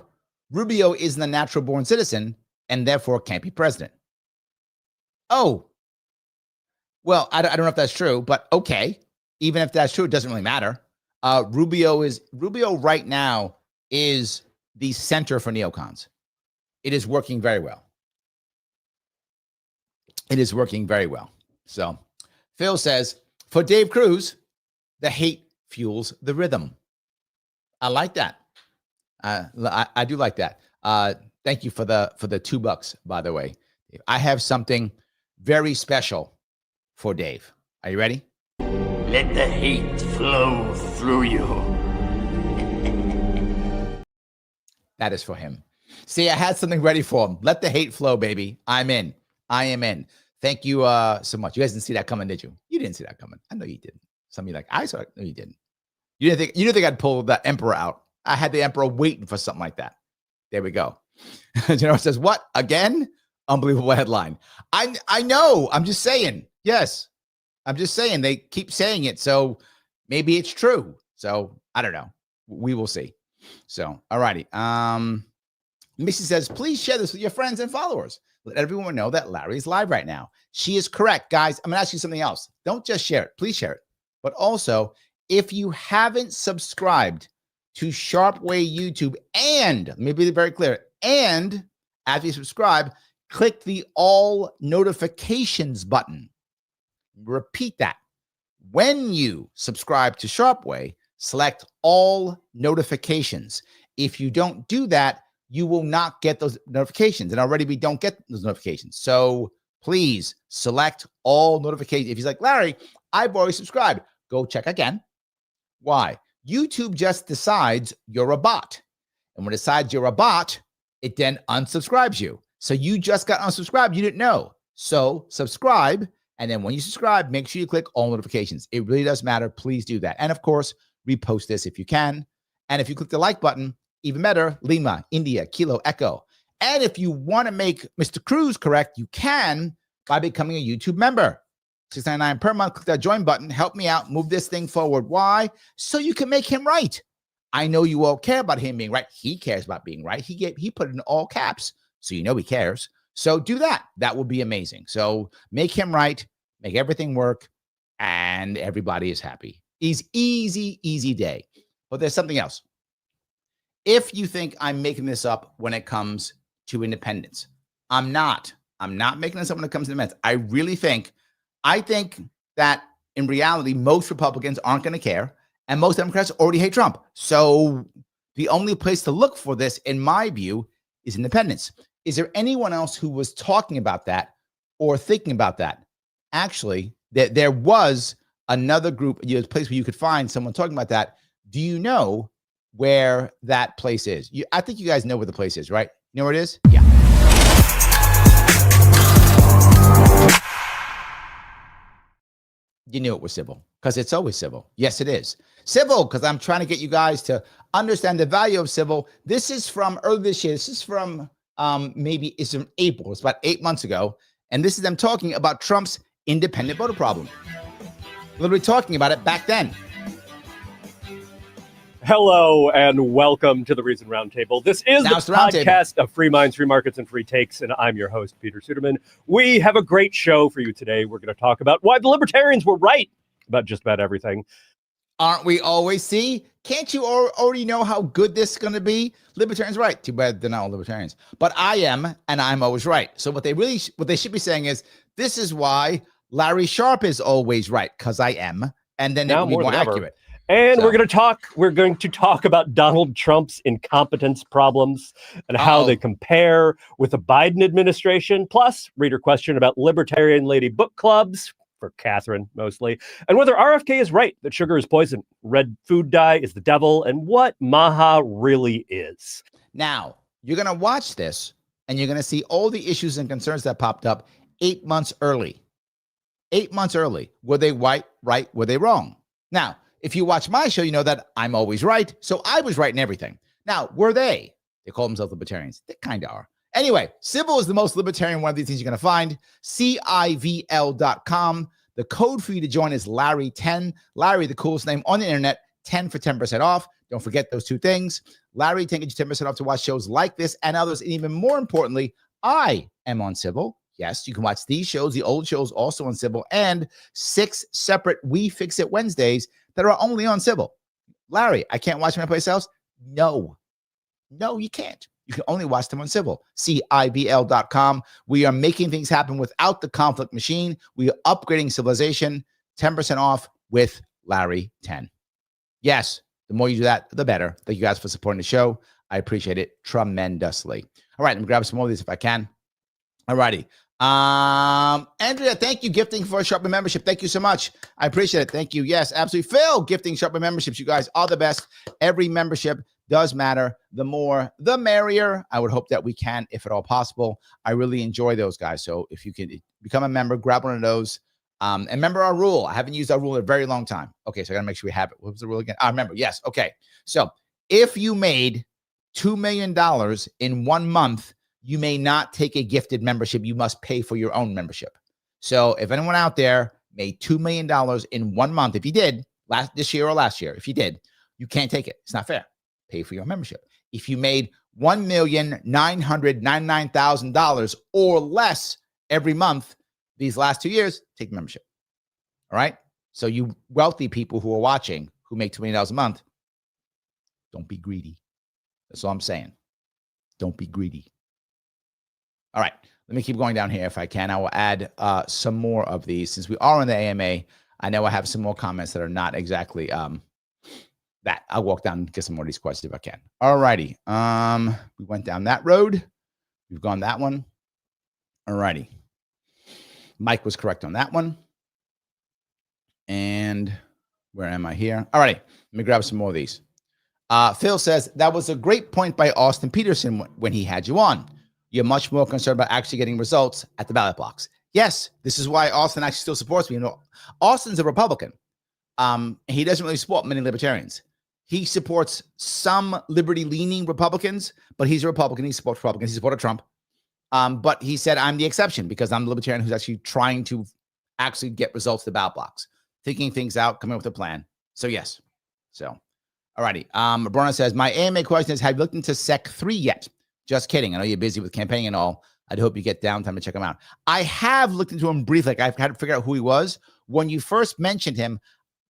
Rubio isn't a natural born citizen and therefore can't be president. Oh, well, I don't know if that's true, but okay. Even if that's true, it doesn't really matter. Rubio right now is the center for neocons. It is working very well. It is working very well. So Phil says, for Dave Cruz, the hate fuels the rhythm. I like that. I do like that. Thank you for the $2, by the way. I have something very special for Dave. Are you ready? Let the hate flow through you. That is for him. See, I had something ready for him. Let the hate flow, baby. I'm in. I am in. Thank you so much. You guys didn't see that coming, did you? You didn't see that coming. I know you didn't. Some of you like, I saw it. No, you didn't. You didn't think I'd pull the emperor out. I had the emperor waiting for something like that. There we go. General says, what? Again? Unbelievable headline. I know. I'm just saying. Yes. I'm just saying. They keep saying it. So maybe it's true. So I don't know. We will see. So, all righty. Missy says, please share this with your friends and followers. Let everyone know that Larry is live right now. She is correct, guys. I'm going to ask you something else. Don't just share it. Please share it. But also, if you haven't subscribed to Sharpe Way YouTube, and let me be very clear, and after you subscribe, click the all notifications button. Repeat that. When you subscribe to Sharpe Way, select all notifications. If you don't do that, you will not get those notifications. And already we don't get those notifications. So please select all notifications. If he's like, Larry, I've already subscribed, go check again. Why? YouTube just decides you're a bot. And when it decides you're a bot, it then unsubscribes you. So you just got unsubscribed. You didn't know. So subscribe. And then when you subscribe, make sure you click all notifications. It really does matter. Please do that. And of course, repost this if you can. And if you click the like button, even better, Lima, India, Kilo, Echo. And if you want to make Mr. Cruz correct, you can by becoming a YouTube member. $6.99 per month. Click that join button. Help me out. Move this thing forward. Why? So you can make him right. I know you all care about him being right. He cares about being right. He put it in all caps. So you know he cares. So do that. That would be amazing. So make him right. Make everything work. And everybody is happy. Easy day. But there's something else. If you think I'm making this up when it comes to independence, I'm not making this up when it comes to independence. I think that in reality, most Republicans aren't going to care, and most Democrats already hate Trump. So the only place to look for this, in my view, is independence. Is there anyone else who was talking about that or thinking about that? Actually, there was another group, a place where you could find someone talking about that. Do you know where that place is? I think you guys know where the place is, right? You know where it is? Yeah. You knew it was civil because it's always civil. Yes, it is. Civil, because I'm trying to get you guys to understand the value of civil. This is from early this year. This is from maybe it's in April. It's about 8 months ago. And this is them talking about Trump's independent voter problem. Literally talking about it back then. Hello and welcome to the Reason Roundtable. This is the podcast of Free Minds, Free Markets, and Free Takes, and I'm your host, Peter Suderman. We have a great show for you today. We're going to talk about why the libertarians were right about just about everything. Aren't we always? See, can't you already know how good this is going to be? Libertarians right. Too bad they're not all libertarians. But I am, and I'm always right. So what they should be saying is, this is why Larry Sharpe is always right, because I am. And then it will be more accurate. And we're going to talk about Donald Trump's incompetence problems and how they compare with the Biden administration. Plus, reader question about libertarian lady book clubs for Catherine mostly, and whether RFK is right that sugar is poison, red food dye is the devil, and what Maha really is. Now, you're going to watch this and you're going to see all the issues and concerns that popped up 8 months early. 8 months early. Were they right? Were they wrong? Now, if you watch my show, you know that I'm always right. So I was right in everything. Now, were they? They call themselves libertarians. They kind of are. Anyway, civil is the most libertarian one of these things you're going to find. CIVL.com. The code for you to join is Larry10. Larry, the coolest name on the internet. 10 for 10% off. Don't forget those two things. Larry 10 gets you 10% off to watch shows like this and others. And even more importantly, I am on civil. Yes, you can watch these shows, the old shows also on civil, and 6 separate We Fix It Wednesdays that are only on civil. Larry, I can't watch them anyplace else? No, you can't. You can only watch them on civil. CIVL.com. We are making things happen without the conflict machine. We are upgrading civilization. 10% off with Larry 10. Yes, the more you do that, the better. Thank you guys for supporting the show. I appreciate it tremendously. All right, let me grab some more of these if I can. All righty. Andrea, thank you. Gifting for a Sharpe membership. Thank you so much. I appreciate it. Thank you. Yes, absolutely. Phil, gifting Sharpe memberships. You guys are the best. Every membership does matter. The more, the merrier. I would hope that we can, if at all possible. I really enjoy those guys. So if you can become a member, grab one of those. And remember our rule. I haven't used our rule in a very long time. Okay, so I got to make sure we have it. What was the rule again? I remember. Yes. Okay. So if you made $2 million in 1 month, you may not take a gifted membership. You must pay for your own membership. So if anyone out there made $2 million in 1 month, if you did this year or last year, if you did, you can't take it. It's not fair. Pay for your membership. If you made $1,999,000 or less every month these last 2 years, take the membership. All right. So you wealthy people who are watching who make $2 million a month, don't be greedy. That's all I'm saying. Don't be greedy. All right, let me keep going down here if I can. I will add some more of these. Since we are in the AMA, I know I have some more comments that are not exactly that. I'll walk down and get some more of these questions if I can. All righty. We went down that road. We've gone that one. All righty. Mike was correct on that one. And where am I here? All righty. Let me grab some more of these. Phil says, that was a great point by Austin Peterson when he had you on. You're much more concerned about actually getting results at the ballot box. Yes, this is why Austin actually still supports me. You know, Austin's a Republican. He doesn't really support many libertarians. He supports some liberty-leaning Republicans, but he's a Republican. He supports Republicans. He supported Trump. But he said, I'm the exception because I'm the libertarian who's actually trying to actually get results to the ballot box, thinking things out, coming up with a plan. So, yes. So, all righty. Bruno says, my AMA question is, have you looked into Sec 3 yet? Just kidding. I know you're busy with campaigning and all. I'd hope you get downtime to check him out. I have looked into him briefly. Like I've had to figure out who he was. When you first mentioned him,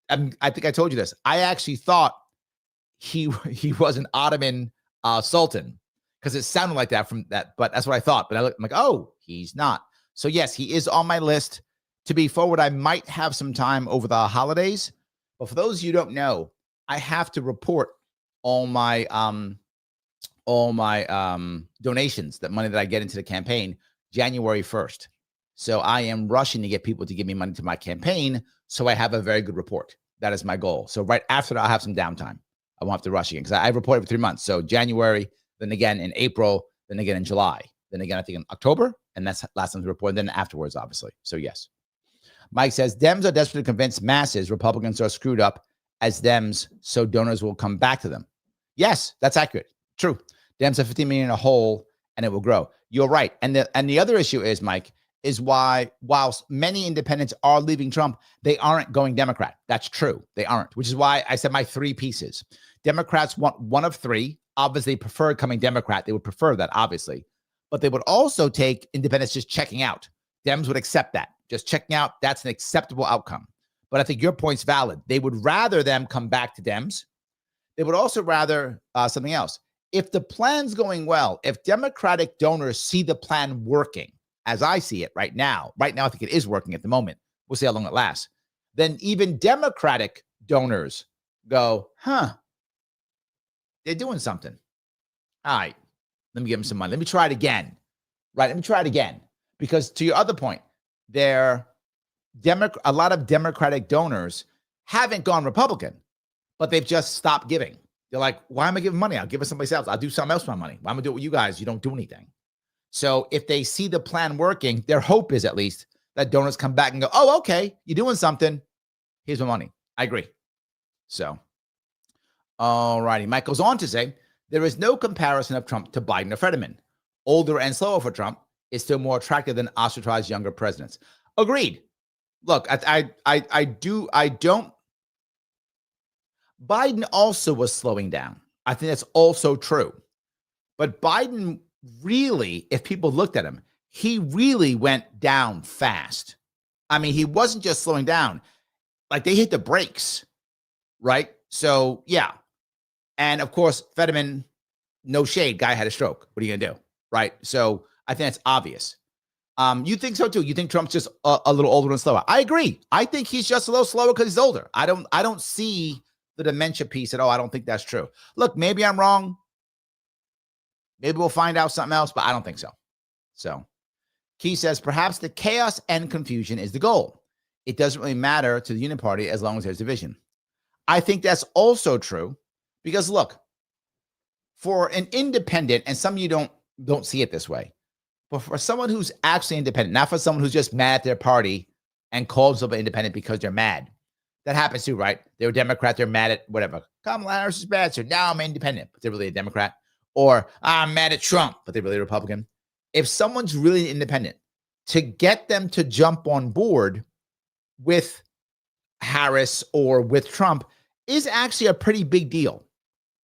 I think I told you this. I actually thought he was an Ottoman sultan because it sounded like that from that. But that's what I thought. But I'm like, oh, he's not. So yes, he is on my list. To be forward, I might have some time over the holidays. But for those of you who don't know, I have to report all my all my donations, that money that I get into the campaign, January 1st. So I am rushing to get people to give me money to my campaign so I have a very good report. That is my goal. So right after that, I'll have some downtime. I won't have to rush again because I report every 3 months. So January, then again in April, then again in July, then again I think in October, and that's last time to report, and then afterwards, obviously. So yes. Mike says, Dems are desperate to convince masses Republicans are screwed up as Dems, so donors will come back to them. Yes, that's accurate. True. Dems have 15 million in a hole, and it will grow. You're right. And the other issue is, Mike, is why, whilst many independents are leaving Trump, they aren't going Democrat. That's true. They aren't, which is why I said my 3 pieces. Democrats want one of 3. Obviously, prefer coming Democrat. They would prefer that, obviously. But they would also take independents just checking out. Dems would accept that. Just checking out, that's an acceptable outcome. But I think your point's valid. They would rather them come back to Dems. They would also rather something else. If the plan's going well, if Democratic donors see the plan working, as I see it right now I think it is working at the moment. We'll see how long it lasts. Then even Democratic donors go, they're doing something. All right, let me give them some money. Let me try it again. Right, let me try it again. Because to your other point, a lot of Democratic donors haven't gone Republican, but they've just stopped giving. They're like, why am I giving money? I'll give it someplace else. I'll do something else with my money. Why am I do it with you guys? You don't do anything. So if they see the plan working, their hope is at least that donors come back and go, oh, okay, you're doing something. Here's my money. I agree. So, all righty. Mike goes on to say, there is no comparison of Trump to Biden or Fetterman. Older and slower for Trump is still more attractive than ostracized younger presidents. Agreed. Look, I don't. Biden also was slowing down. I think that's also true. But Biden really, if people looked at him, he really went down fast. I mean, he wasn't just slowing down. Like they hit the brakes, right? So, yeah. And of course, Fetterman, no shade, guy had a stroke. What are you going to do? Right? So I think that's obvious. You think so too? You think Trump's just a little older and slower? I agree. I think he's just a little slower because he's older. I don't see the dementia piece at all. I don't think that's true. Look, maybe I'm wrong. Maybe we'll find out something else, but I don't think so. So Key says, perhaps the chaos and confusion is the goal. It doesn't really matter to the Union Party as long as there's division. I think that's also true because look, for an independent, and some of you don't see it this way, but for someone who's actually independent, not for someone who's just mad at their party and calls themselves independent because they're mad. That happens too, right? They're a Democrat, they're mad at whatever. Kamala Harris is bad, so now I'm independent, but they're really a Democrat. Or I'm mad at Trump, but they're really a Republican. If someone's really independent, to get them to jump on board with Harris or with Trump is actually a pretty big deal.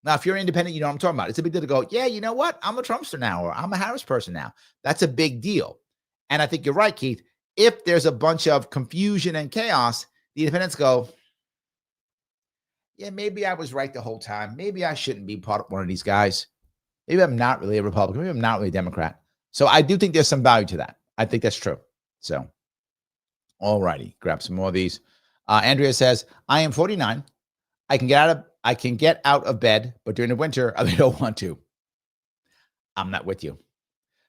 Now, if you're independent, you know what I'm talking about. It's a big deal to go, yeah, you know what? I'm a Trumpster now, or I'm a Harris person now. That's a big deal. And I think you're right, Keith. If there's a bunch of confusion and chaos, the independents go, yeah, maybe I was right the whole time. Maybe I shouldn't be part of one of these guys. Maybe I'm not really a Republican. Maybe I'm not really a Democrat. So I do think there's some value to that. I think that's true. So, all righty. Grab some more of these. Andrea says, I am 49. I can get out of bed, but during the winter, I don't want to. I'm not with you.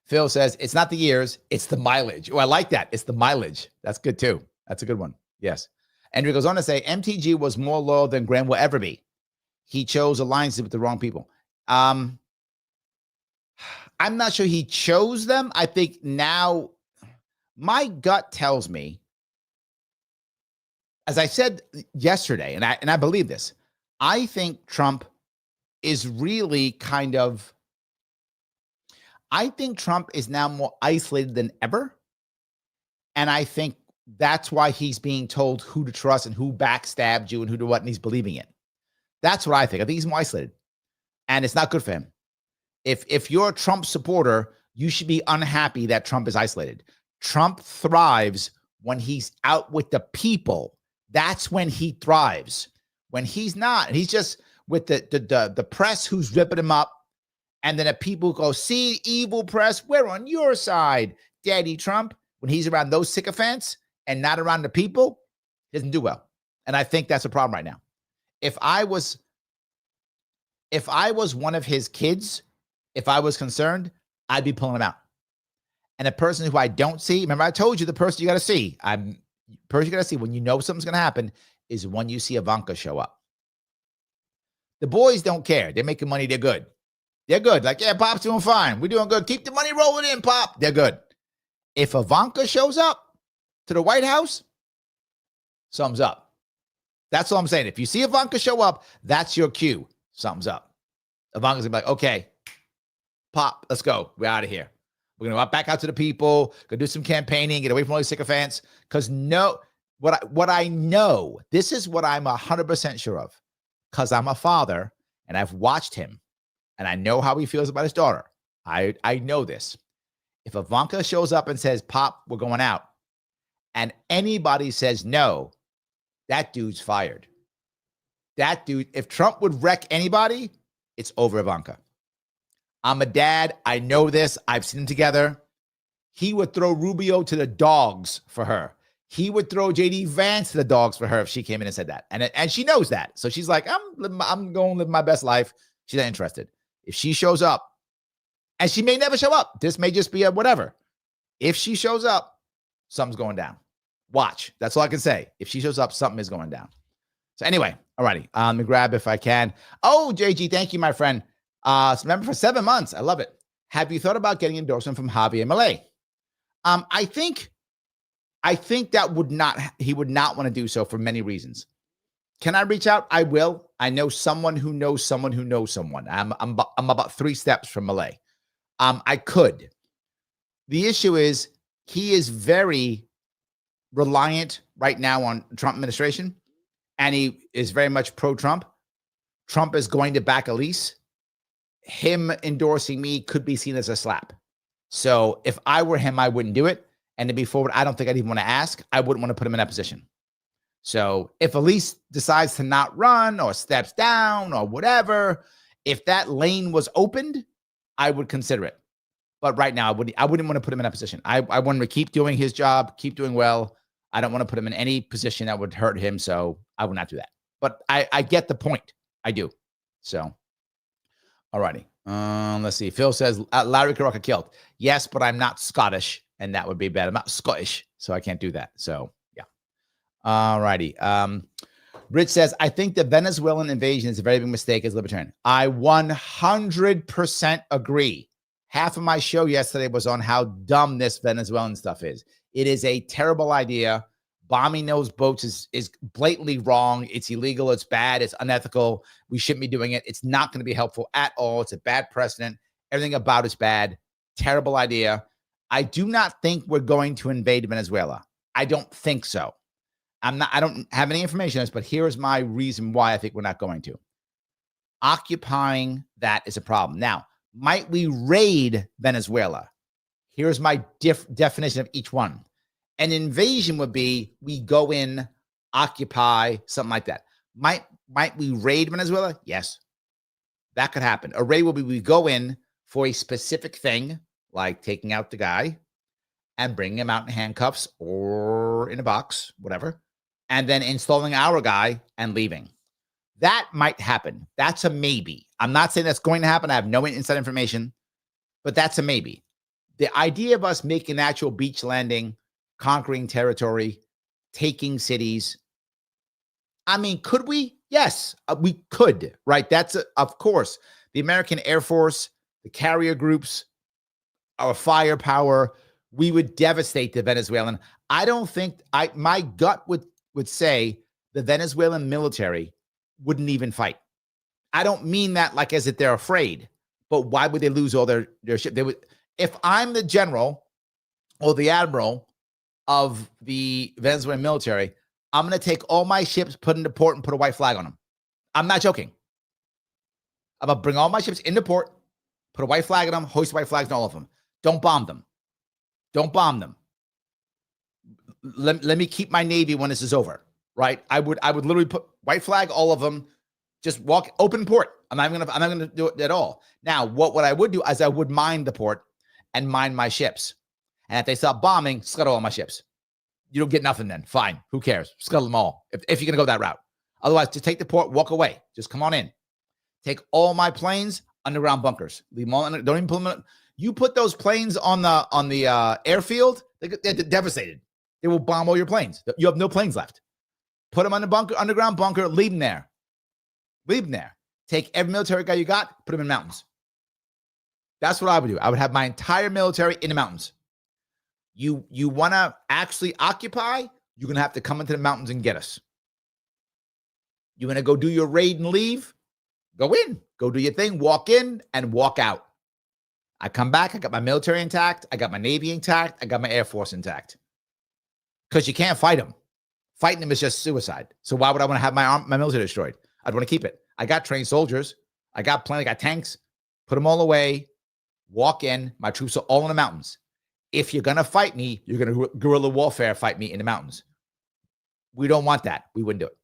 Phil says, it's not the years, it's the mileage. Oh, I like that. It's the mileage. That's good too. That's a good one. Yes. Andrea goes on to say, MTG was more loyal than Graham will ever be. He chose alliances with the wrong people. I'm not sure he chose them. I think now my gut tells me, as I said yesterday, and I believe this, I think Trump is really I think Trump is now more isolated than ever. And I think that's why he's being told who to trust and who backstabbed you and who to what, and he's believing it. That's what I think. I think he's more isolated. And it's not good for him. If you're a Trump supporter, you should be unhappy that Trump is isolated. Trump thrives when he's out with the people. That's when he thrives. When he's not, he's just with the press who's ripping him up. And then the people go, see, evil press, we're on your side, Daddy Trump. When he's around those sycophants and not around the people, he doesn't do well. And I think that's a problem right now. If I was one of his kids, If I was concerned, I'd be pulling them out. And a person who I don't see, remember I told you the person you got to see, person you got to see when you know something's going to happen is when you see Ivanka show up. The boys don't care. They're making money. They're good. They're good. Like, yeah, Pop's doing fine. We're doing good. Keep the money rolling in, Pop. They're good. If Ivanka shows up to the White House, something's up. That's all I'm saying. If you see Ivanka show up, that's your cue. Something's up. Ivanka's gonna be like, okay, Pop, let's go. We're out of here. We're gonna go back out to the people, go do some campaigning, get away from all these sycophants. Because what I know, this is what I'm 100% sure of. Because I'm a father and I've watched him and I know how he feels about his daughter. I know this. If Ivanka shows up and says, Pop, we're going out, and anybody says no, that dude's fired. That dude, if Trump would wreck anybody, it's over Ivanka. I'm a dad. I know this. I've seen them together. He would throw Rubio to the dogs for her. He would throw JD Vance to the dogs for her if she came in and said that. And she knows that. So she's like, I'm going to live my best life. She's not interested. If she shows up, and she may never show up. This may just be a whatever. If she shows up, something's going down. Watch. That's all I can say. If she shows up, something is going down. So anyway, all righty. Let me grab if I can. Oh, JG, thank you, my friend. Remember for 7 months. I love it. Have you thought about getting endorsement from Javier Milei? I think that he would not want to do so for many reasons. Can I reach out? I will. I know someone who knows someone who knows someone. I'm about 3 steps from Milei. I could. The issue is he is very reliant right now on Trump administration, and he is very much pro-Trump. Trump is going to back Elise. Him endorsing me could be seen as a slap. So if I were him, I wouldn't do it. And to be forward, I don't think I'd even want to ask. I wouldn't want to put him in that position. So if Elise decides to not run or steps down or whatever, if that lane was opened, I would consider it. But right now, I wouldn't want to put him in that position. I want him to keep doing his job, keep doing well. I don't want to put him in any position that would hurt him, so I would not do that. But I get the point. I do. So, all righty. Let's see. Phil says, Larry can rock a kilt. Yes, but I'm not Scottish, and that would be bad. I'm not Scottish, so I can't do that. So, yeah. All righty. Rich says, I think the Venezuelan invasion is a very big mistake as a libertarian. I 100% agree. Half of my show yesterday was on how dumb this Venezuelan stuff is. It is a terrible idea. Bombing those boats is blatantly wrong. It's illegal. It's bad. It's unethical. We shouldn't be doing it. It's not going to be helpful at all. It's a bad precedent. Everything about it's bad. Terrible idea. I do not think we're going to invade Venezuela. I don't think so. I don't have any information on this, but here's my reason why I think we're not going to. Occupying that is a problem. Now, might we raid Venezuela? Here's my definition of each one. An invasion would be we go in, occupy, something like that. Might we raid Venezuela? Yes. That could happen. A raid will be we go in for a specific thing, like taking out the guy and bringing him out in handcuffs or in a box, whatever, and then installing our guy and leaving. That might happen. That's a maybe. I'm not saying that's going to happen. I have no inside information, but that's a maybe. The idea of us making an actual beach landing, conquering territory, taking cities. I mean, could we? Yes, we could, right? That's, of course, the American Air Force, the carrier groups, our firepower, we would devastate the Venezuelan. I don't think, my gut would say the Venezuelan military wouldn't even fight. I don't mean that like as if they're afraid, but why would they lose all their ship? They would. If I'm the general or the admiral of the Venezuelan military, I'm going to take all my ships, put into port, and put a white flag on them. I'm not joking. I'm going to bring all my ships into port, put a white flag on them, hoist white flags on all of them. Don't bomb them. Don't bomb them. Let me keep my Navy when this is over, right? I would literally put white flag all of them, just walk open port. I'm not going to do it at all. Now, what I would do is I would mine the port and mine my ships. And if they stop bombing, scuttle all my ships. You don't get nothing then. Fine. Who cares? Scuttle them all if you're going to go that route. Otherwise, just take the port, walk away. Just come on in. Take all my planes. underground bunkers. Leave them all. Don't even put them. You put those planes on the airfield, they're devastated. They will bomb all your planes. You have no planes left. Put them on the underground bunker. Leave them there. Leave them there. Take every military guy you got, put them in mountains. That's what I would do. I would have my entire military in the mountains. You want to actually occupy, you're going to have to come into the mountains and get us. You want to go do your raid and leave? Go in. Go do your thing. Walk in and walk out. I come back. I got my military intact. I got my Navy intact. I got my Air Force intact. Because you can't fight them. Fighting them is just suicide. So why would I want to have my military destroyed? I'd want to keep it. I got trained soldiers. I got plenty. I got tanks. Put them all away. Walk in. My troops are all in the mountains. If you're going to fight me, you're going to guerrilla warfare fight me in the mountains. We don't want that. We wouldn't do it.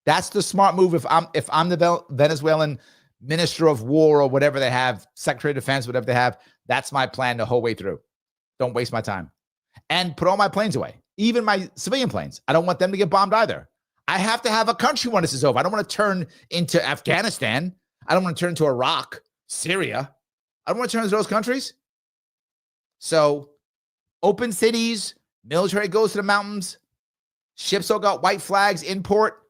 That's the smart move. If I'm the Venezuelan Minister of War or whatever they have, Secretary of Defense, whatever they have, that's my plan the whole way through. Don't waste my time. And put all my planes away, even my civilian planes. I don't want them to get bombed either. I have to have a country when this is over. I don't want to turn into Afghanistan. I don't want to turn into Iraq, Syria. I don't want to turn into those countries. So open cities, military goes to the mountains, ships all got white flags in port,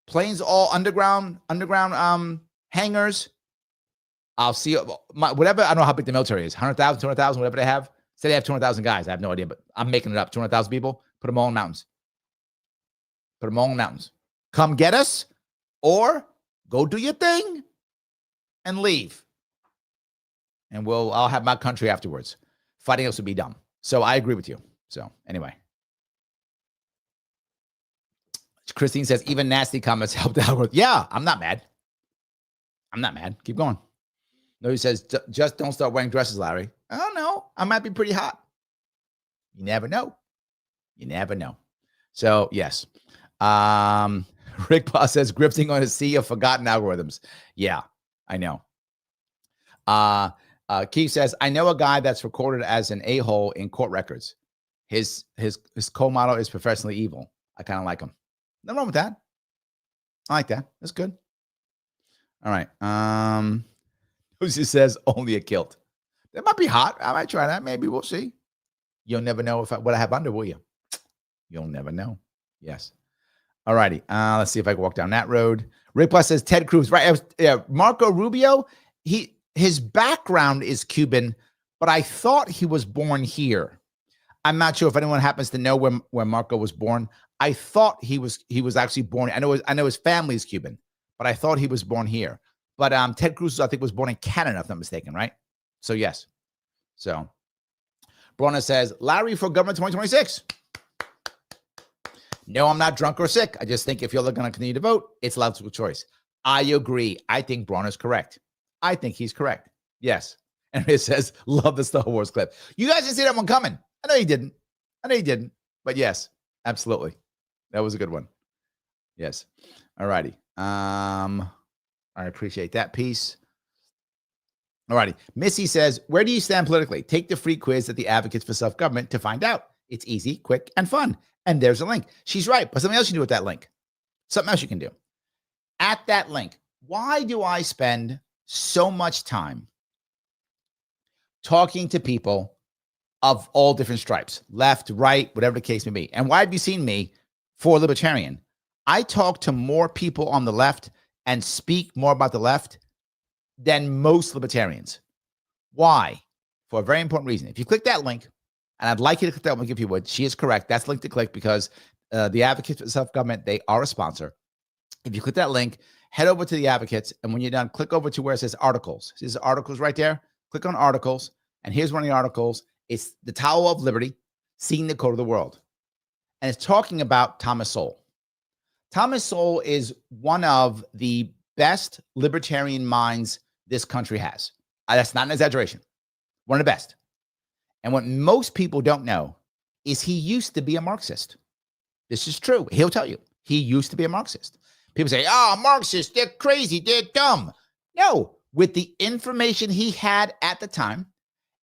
planes all underground hangars. I'll see whatever. I don't know how big the military is. 100,000, 200,000, whatever they have. Say they have 200,000 guys. I have no idea, but I'm making it up. 200,000 people. Put them all in mountains. Put them all in mountains. Come get us or go do your thing and leave. And I'll have my country afterwards. Fighting us would be dumb. So I agree with you. So anyway. Christine says, even nasty comments helped out. Yeah, I'm not mad. I'm not mad. Keep going. No, he says, just don't start wearing dresses, Larry. I don't know. I might be pretty hot. You never know. You never know. So, yes. Rick Boss says, grifting on a sea of forgotten algorithms. Yeah, I know. Keith says, I know a guy that's recorded as an a-hole in court records. His co-model is professionally evil. I kind of like him. Nothing wrong with that. I like that. That's good. All right. Lucy says, only a kilt. That might be hot. I might try that. Maybe we'll see. You'll never know what I have under, will you? You'll never know. Yes. All righty. Let's see if I can walk down that road. Rick Plus says Ted Cruz. Right. Marco Rubio. His background is Cuban, but I thought he was born here. I'm not sure if anyone happens to know where Marco was born. I thought he was actually born. I know his family is Cuban, but I thought he was born here. But Ted Cruz, I think, was born in Canada, if I'm not mistaken, right? So yes. So Brona says, Larry for government 2026. No, I'm not drunk or sick. I just think if you're going to continue to vote, it's logical choice. I agree. I think Brona's correct. I think he's correct. Yes. And it says, love the Star Wars clip. You guys didn't see that one coming. I know you didn't. But yes, absolutely. That was a good one. Yes. All righty. I appreciate that piece. All righty. Missy says, where do you stand politically? Take the free quiz at the Advocates for Self-Government to find out. It's easy, quick, and fun. And there's a link. She's right. But something else you can do with that link. Something else you can do. At that link, why do I spend so much time talking to people of all different stripes, left, right, whatever the case may be? And why have you seen me for Libertarian? I talk to more people on the left and speak more about the left than most Libertarians. Why? For a very important reason. If you click that link, and I'd like you to click that link if you would, she is correct. That's the link to click because the Advocates for Self-Government, they are a sponsor. If you click that link, head over to the Advocates, and when you're done, click over to where it says articles. See this articles right there? Click on articles, and here's one of the articles. It's the Tower of Liberty, Seeing the Code of the World. And it's talking about Thomas Sowell. Thomas Sowell is one of the best libertarian minds this country has. That's not an exaggeration. One of the best. And what most people don't know is he used to be a Marxist. This is true. He'll tell you. He used to be a Marxist. People say, Marxists, they're crazy, they're dumb. No, with the information he had at the time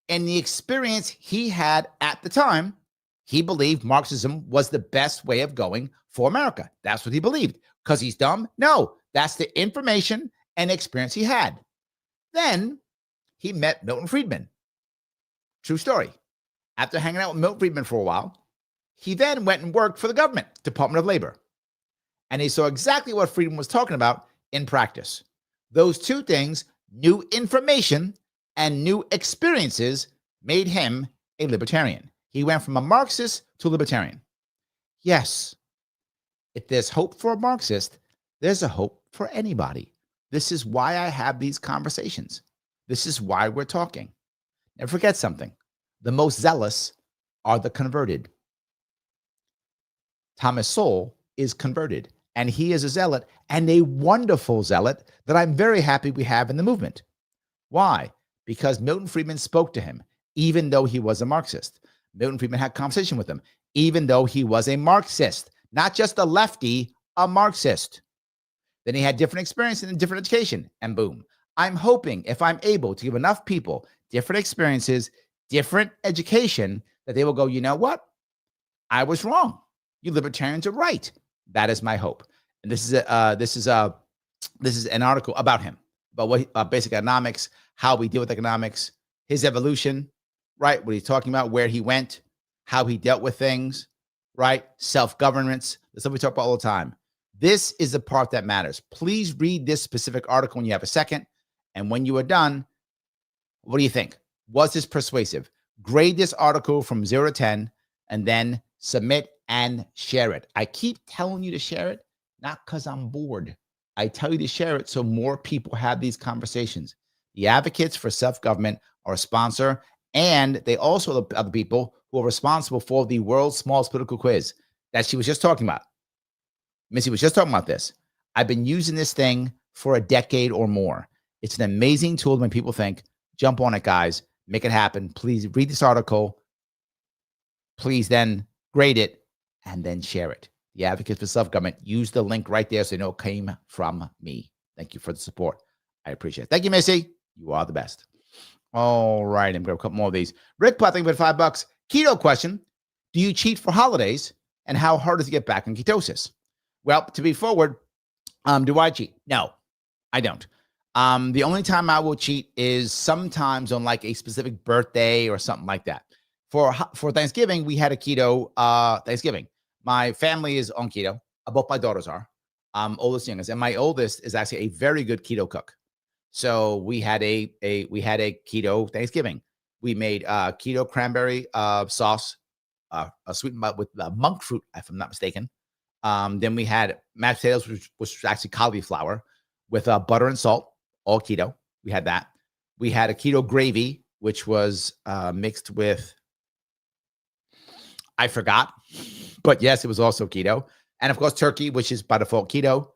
and the experience he had at the time, he believed Marxism was the best way of going for America. That's what he believed. Because he's dumb? No, that's the information and experience he had. Then he met Milton Friedman. True story. After hanging out with Milton Friedman for a while, he then went and worked for the government, Department of Labor. And he saw exactly what Friedman was talking about in practice. Those two things, new information and new experiences, made him a libertarian. He went from a Marxist to a libertarian. Yes, if there's hope for a Marxist, there's a hope for anybody. This is why I have these conversations. This is why we're talking. Never forget something. The most zealous are the converted. Thomas Sowell is converted, and he is a zealot, and a wonderful zealot that I'm very happy we have in the movement. Why? Because Milton Friedman spoke to him, even though he was a Marxist. Milton Friedman had a conversation with him, even though he was a Marxist, not just a lefty, a Marxist. Then he had different experience and different education, and boom. I'm hoping if I'm able to give enough people different experiences, different education, that they will go, you know what? I was wrong. You libertarians are right. That is my hope. And this is an article about him, about what basic economics, how we deal with economics, his evolution, right? What he's talking about, where he went, how he dealt with things, right? Self-governance. That's what we talk about all the time. This is the part that matters. Please read this specific article when you have a second. And when you are done, what do you think? Was this persuasive? Grade this article from 0 to 10 and then submit and share it. I keep telling you to share it, not because I'm bored. I tell you to share it so more people have these conversations. The Advocates for Self-Government are a sponsor, and they also are the people who are responsible for the world's smallest political quiz that she was just talking about. Missy was just talking about this. I've been using this thing for a decade or more. It's an amazing tool when people think, jump on it, guys, make it happen. Please read this article. Please then grade it and then share it. The Advocates for Self-Government. Use the link right there so you know it came from me. Thank you for the support. I appreciate it. Thank you, Missy. You are the best. All right. I'm going to a couple more of these. Rick Platt, with $5. Keto question. Do you cheat for holidays? And how hard is it to get back in ketosis? Well, to be forward, do I cheat? No, I don't. The only time I will cheat is sometimes on like a specific birthday or something like that. For Thanksgiving, we had a keto Thanksgiving. My family is on keto. Both my daughters are. Oldest, youngest, and my oldest is actually a very good keto cook. So we had a keto Thanksgiving. We made keto cranberry sauce, sweetened with monk fruit, if I'm not mistaken. Then we had mashed potatoes, which was actually cauliflower, with butter and salt, all keto. We had that. We had a keto gravy, which was mixed with, I forgot, but yes, it was also keto. And of course, turkey, which is by default keto.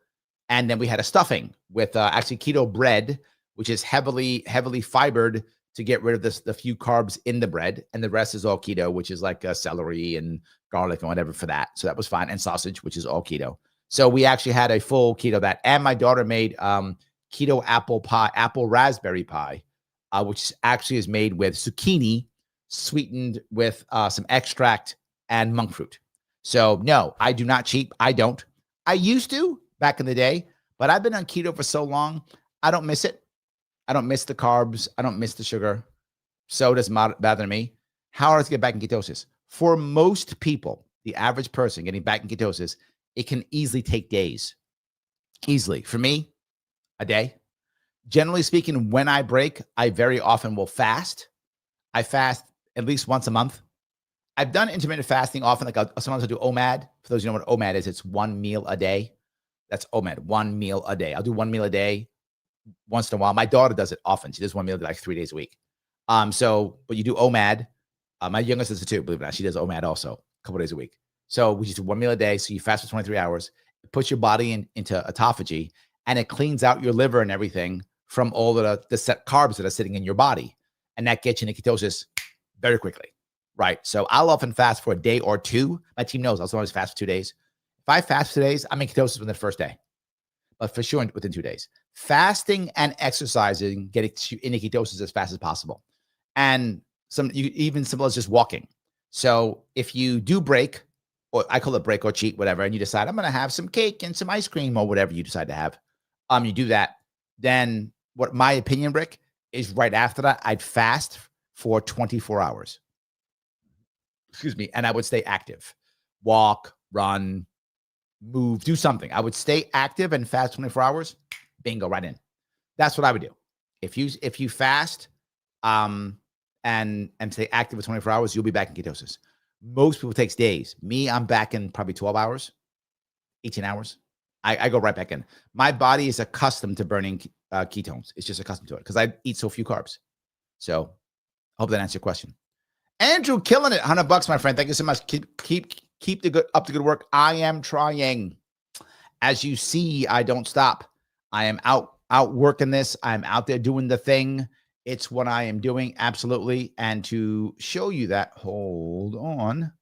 And then we had a stuffing with actually keto bread, which is heavily fibered to get rid of the few carbs in the bread. And the rest is all keto, which is like celery and garlic and whatever for that. So that was fine. And sausage, which is all keto. So we actually had a full keto that. And my daughter made keto apple raspberry pie, which actually is made with zucchini sweetened with some extract and monk fruit. So no, I do not cheat. I don't. I used to back in the day, but I've been on keto for so long, I don't miss it. I don't miss the carbs. I don't miss the sugar. So it doesn't bother me. How hard is it to get back in ketosis? For most people, the average person getting back in ketosis, it can easily take days. Easily. For me, a day. Generally speaking, when I break, I very often will fast. I fast at least once a month. I've done intermittent fasting often. Like sometimes I'll do OMAD. For those who know what OMAD is, it's 1 meal a day. That's OMAD, 1 meal a day. I'll do 1 meal a day once in a while. My daughter does it often. She does 1 meal like 3 days a week. But you do OMAD. My youngest does it too, believe it or not. She does OMAD also a couple days a week. So we just do 1 meal a day. So you fast for 23 hours. It puts your body into autophagy, and it cleans out your liver and everything from all the set carbs that are sitting in your body. And that gets you into ketosis very quickly. Right. So I'll often fast for a day or two. My team knows I'll sometimes fast for 2 days. If I fast for 2 days, I'm in ketosis within the first day, but for sure within 2 days. Fasting and exercising get into ketosis as fast as possible. And even simple as just walking. So if you do break, or I call it break or cheat, whatever, and you decide I'm going to have some cake and some ice cream or whatever you decide to have, you do that. Then what my opinion, Rick, is right after that, I'd fast for 24 hours. Excuse me. And I would stay active. Walk, run, move, do something. I would stay active and fast 24 hours. Bingo, right in. That's what I would do. If you fast and stay active for 24 hours, you'll be back in ketosis. Most people takes days. Me, I'm back in probably 12 hours, 18 hours. I go right back in. My body is accustomed to burning ketones. It's just accustomed to it because I eat so few carbs. So I hope that answers your question. Andrew, killing it. $100, my friend. Thank you so much. Keep the good work. I am trying. As you see, I don't stop. I am out working this. I'm out there doing the thing. It's what I am doing. Absolutely. And to show you that, hold on.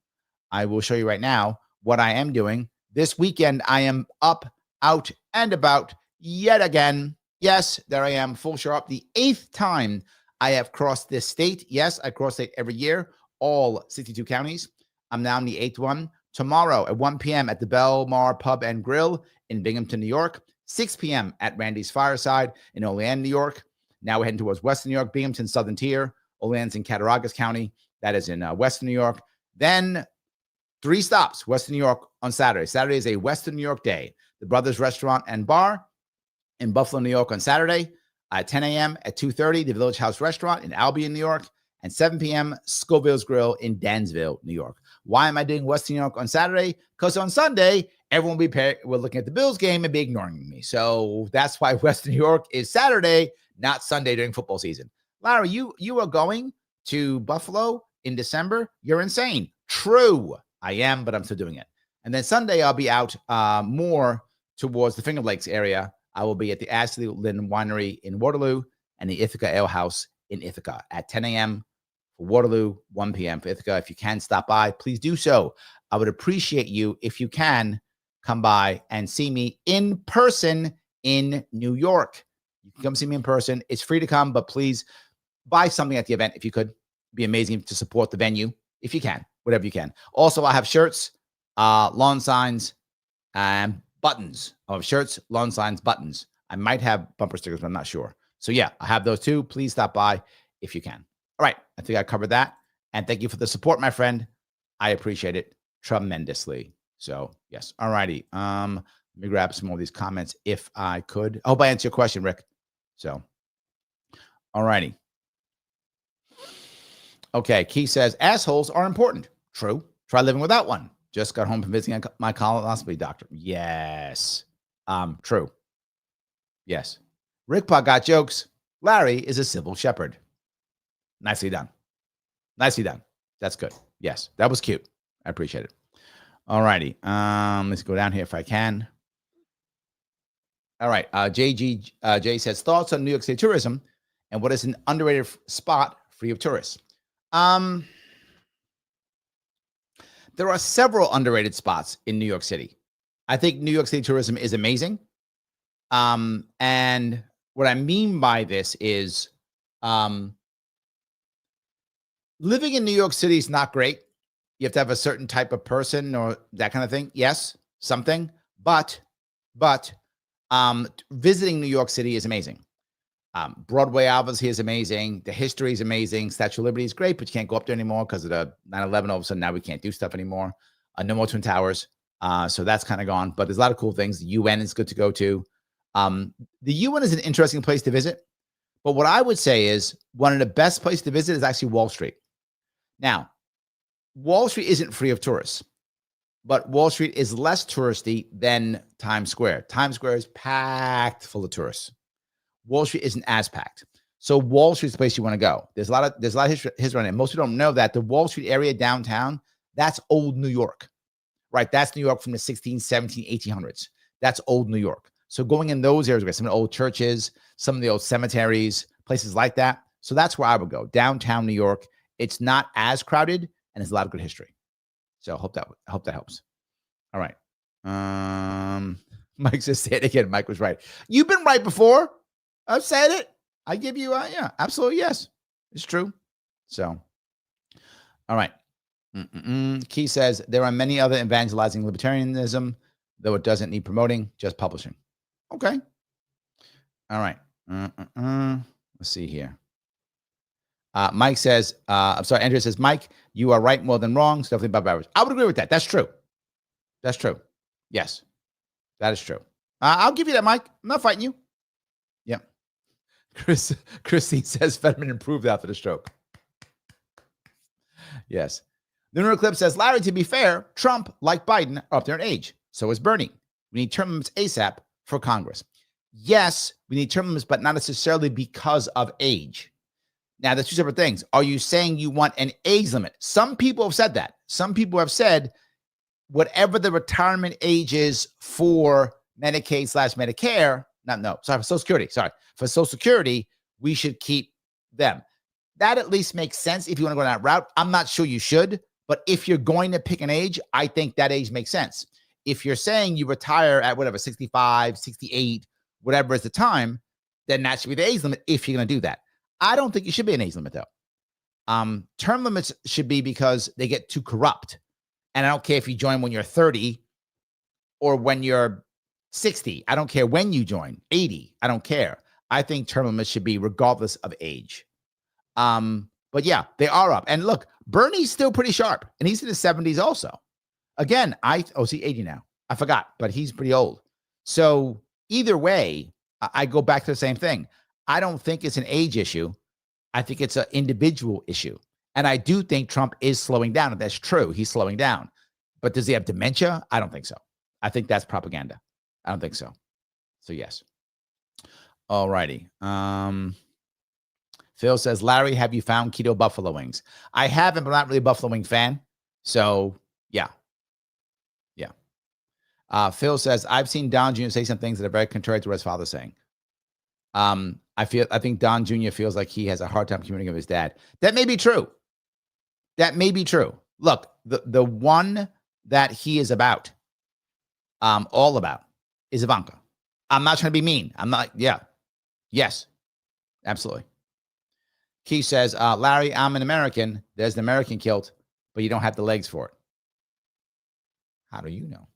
I will show you right now what I am doing. This weekend, I am up, out, and about yet again. Yes, there I am, full Sharpe. The 8th time I have crossed this state. Yes, I cross state every year, all 62 counties. I'm now in the 8th one. Tomorrow at 1 p.m. at the Belmar Pub and Grill in Binghamton, New York. 6 p.m. at Randy's Fireside in Olean, New York. Now we're heading towards Western New York, Binghamton, Southern Tier. Olean's in Cattaraugus County. That is in Western New York. Then 3 stops, Western New York on Saturday. Saturday is a Western New York day. The Brothers Restaurant and Bar in Buffalo, New York on Saturday. At 10 a.m. at 2:30, the Village House Restaurant in Albion, New York. And 7 p.m., Scoville's Grill in Dansville, New York. Why am I doing Western New York on Saturday? Because on Sunday, everyone will be we're looking at the Bills game and be ignoring me. So that's why Western New York is Saturday, not Sunday during football season. Larry, you are going to Buffalo in December? You're insane. True. I am, but I'm still doing it. And then Sunday, I'll be out more towards the Finger Lakes area. I will be at the Ashley Lynn Winery in Waterloo and the Ithaca Ale House in Ithaca at 10 a.m. for Waterloo, 1 p.m. for Ithaca. If you can stop by, please do so. I would appreciate you if you can come by and see me in person in New York. You can come see me in person. It's free to come, but please buy something at the event if you could. It'd be amazing to support the venue if you can, whatever you can. Also, I have shirts, lawn signs, and buttons. I have shirts, lawn signs, buttons. I might have bumper stickers, but I'm not sure. So yeah, I have those too. Please stop by if you can. All right. I think I covered that. And thank you for the support, my friend. I appreciate it tremendously. So yes. All righty. Let me grab some more of these comments if I could. I hope I answered your question, Rick. So, all righty. Okay. Keith says, assholes are important. True. Try living without one. Just got home from visiting my colonoscopy doctor. Yes. True. Yes. Rick Pot got jokes. Larry is a civil shepherd. Nicely done. Nicely done. That's good. Yes. That was cute. I appreciate it. All righty. Let's go down here if I can. All right. Jay says, thoughts on New York City tourism and what is an underrated spot free of tourists? There are several underrated spots in New York City. I think New York City tourism is amazing. And what I mean by this is living in New York City is not great. You have to have a certain type of person or that kind of thing. Yes, something. But visiting New York City is amazing. Broadway obviously is amazing. The history is amazing. Statue of Liberty is great, but you can't go up there anymore because of the 9/11. All of a sudden, now we can't do stuff anymore. No more Twin Towers. So that's kind of gone. But there's a lot of cool things. The UN is good to go to. The UN is an interesting place to visit. But what I would say is one of the best places to visit is actually Wall Street. Now, Wall Street isn't free of tourists, but Wall Street is less touristy than Times Square. Times Square is packed full of tourists. Wall Street isn't as packed. So Wall Street's the place you want to go. There's a lot of history on it. Most people don't know that the Wall Street area downtown, that's old New York, right? That's New York from the 16, 17, 1800s. That's old New York. So going in those areas, some of the old churches, some of the old cemeteries, places like that. So that's where I would go. Downtown New York. It's not as crowded and there's a lot of good history. So I hope that helps. All right. Mike says, say it again. Mike was right. You've been right before. I've said it. I give you yeah, absolutely. Yes, it's true. So, all right. Key says there are many other evangelizing libertarianism, though it doesn't need promoting, just publishing. Okay. All right. Let's see here. Mike says, Andrea says, Mike, you are right more than wrong. It's definitely above average. I would agree with that. That's true. That's true. Yes, that is true. I'll give you that, Mike. I'm not fighting you. Yeah. Christine says Fetterman improved after the stroke. Yes. The Lunar Eclipse says, Larry, to be fair, Trump, like Biden, are up there in age. So is Bernie. We need term limits ASAP for Congress. Yes, we need term limits, but not necessarily because of age. Now, there's two separate things. Are you saying you want an age limit? Some people have said that. Some people have said whatever the retirement age is for Medicaid / Medicare, for Social Security. For Social Security, we should keep them. That at least makes sense if you want to go that route. I'm not sure you should, but if you're going to pick an age, I think that age makes sense. If you're saying you retire at whatever, 65, 68, whatever is the time, then that should be the age limit if you're going to do that. I don't think you should be an age limit, though. Term limits should be because they get too corrupt. And I don't care if you join when you're 30 or when you're 60. I don't care when you join, 80. I don't care. I think term limits should be regardless of age. But yeah, they are up. And look, Bernie's still pretty sharp, and he's in his 70s also. Again, is he 80 now? I forgot, but he's pretty old. So either way, I go back to the same thing. I don't think it's an age issue. I think it's an individual issue. And I do think Trump is slowing down. If that's true, he's slowing down. But does he have dementia? I don't think so. I think that's propaganda. I don't think so. So yes. All righty. Phil says, Larry, have you found keto buffalo wings? I haven't, but I'm not really a buffalo wing fan. So yeah. Yeah. Phil says, I've seen Don Jr. say some things that are very contrary to what his father's saying. I think Don Jr. feels like he has a hard time communicating with his dad. That may be true. That may be true. Look, the one that he is about, all about, is Ivanka. I'm not trying to be mean. I'm not. Yeah. Yes. Absolutely. Keith says, Larry, I'm an American. There's an American kilt, but you don't have the legs for it. How do you know?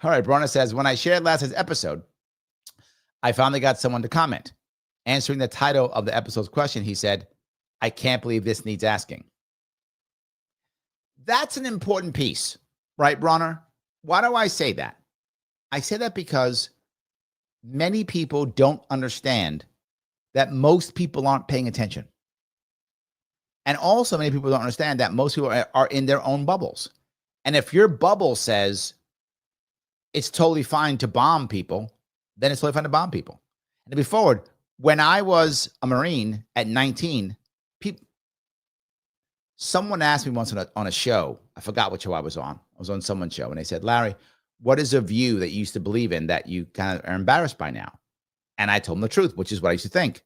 All right. Bronna says, when I shared last night's episode, I finally got someone to comment. Answering the title of the episode's question, he said, I can't believe this needs asking. That's an important piece, right, Bronner? Why do I say that? I say that because many people don't understand that most people aren't paying attention. And also many people don't understand that most people are in their own bubbles. And if your bubble says it's totally fine to bomb people, then it's totally fine to bomb people. And to be forward, when I was a Marine at 19, someone asked me once on a show, I forgot what show I was on. I was on someone's show, and they said, Larry, what is a view that you used to believe in that you kind of are embarrassed by now? And I told them the truth, which is what I used to think.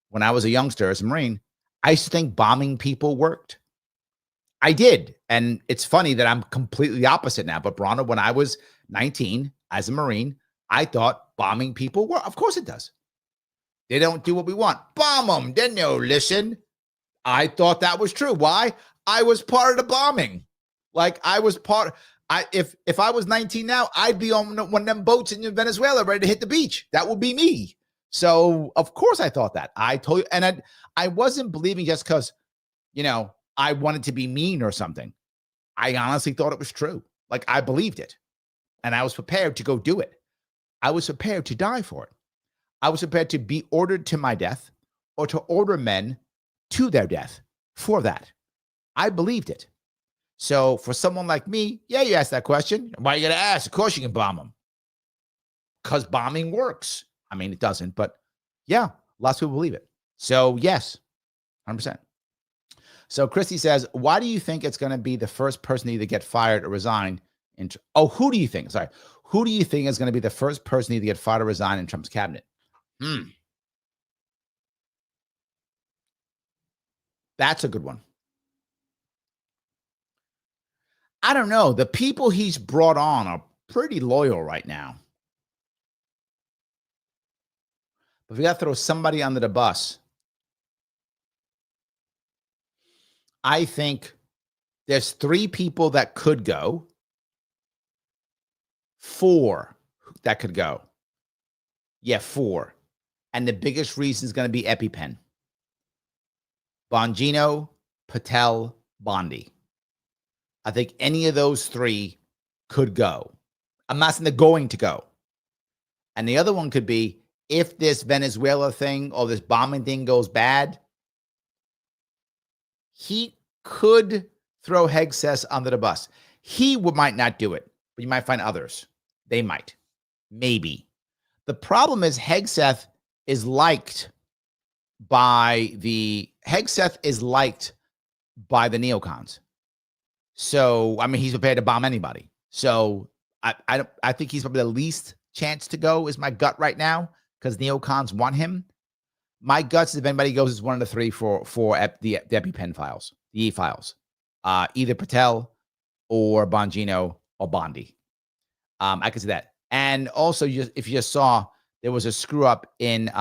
When I was a youngster as a Marine, I used to think bombing people worked. I did. And it's funny that I'm completely opposite now. But Bronner, when I was 19 as a Marine, I thought bombing people work. Of course it does. They don't do what we want. Bomb them. Then they'll listen. I thought that was true. Why? I was part of the bombing. Like I was part. If I was 19 now, I'd be on one of them boats in Venezuela ready to hit the beach. That would be me. So of course I thought that. I told you, and I wasn't believing just because, I wanted to be mean or something. I honestly thought it was true. Like I believed it, and I was prepared to go do it. I was prepared to die for it. I was prepared to be ordered to my death or to order men to their death for that. I believed it. So for someone like me, yeah, you ask that question. Why are you going to ask? Of course you can bomb them. Because bombing works. I mean, it doesn't, but yeah, lots of people believe it. So yes, 100%. So Christy says, why do you think it's going to be the first person to either get fired or resign? Who do you think? Sorry. Who do you think is going to be the first person to either get fired or resign in Trump's cabinet? That's a good one. I don't know. The people he's brought on are pretty loyal right now. But we got to throw somebody under the bus. I think there's 3 people that could go. 4 that could go. Yeah, 4. And the biggest reason is going to be EpiPen. Bongino, Patel, Bondi. I think any of those three could go. I'm not saying they're going to go. And the other one could be if this Venezuela thing or this bombing thing goes bad, he could throw Hegseth under the bus. Might not do it, but you might find others. They might. Maybe. The problem is Hegseth is liked by the neocons. So, I mean, he's prepared to bomb anybody. So I think he's probably the least chance to go is my gut right now because neocons want him. My guts, if anybody goes, is one of the three for the EpiPen files, the E-files. Either Patel or Bongino or Bondi. I could see that. And also, if you just saw, there was a screw up in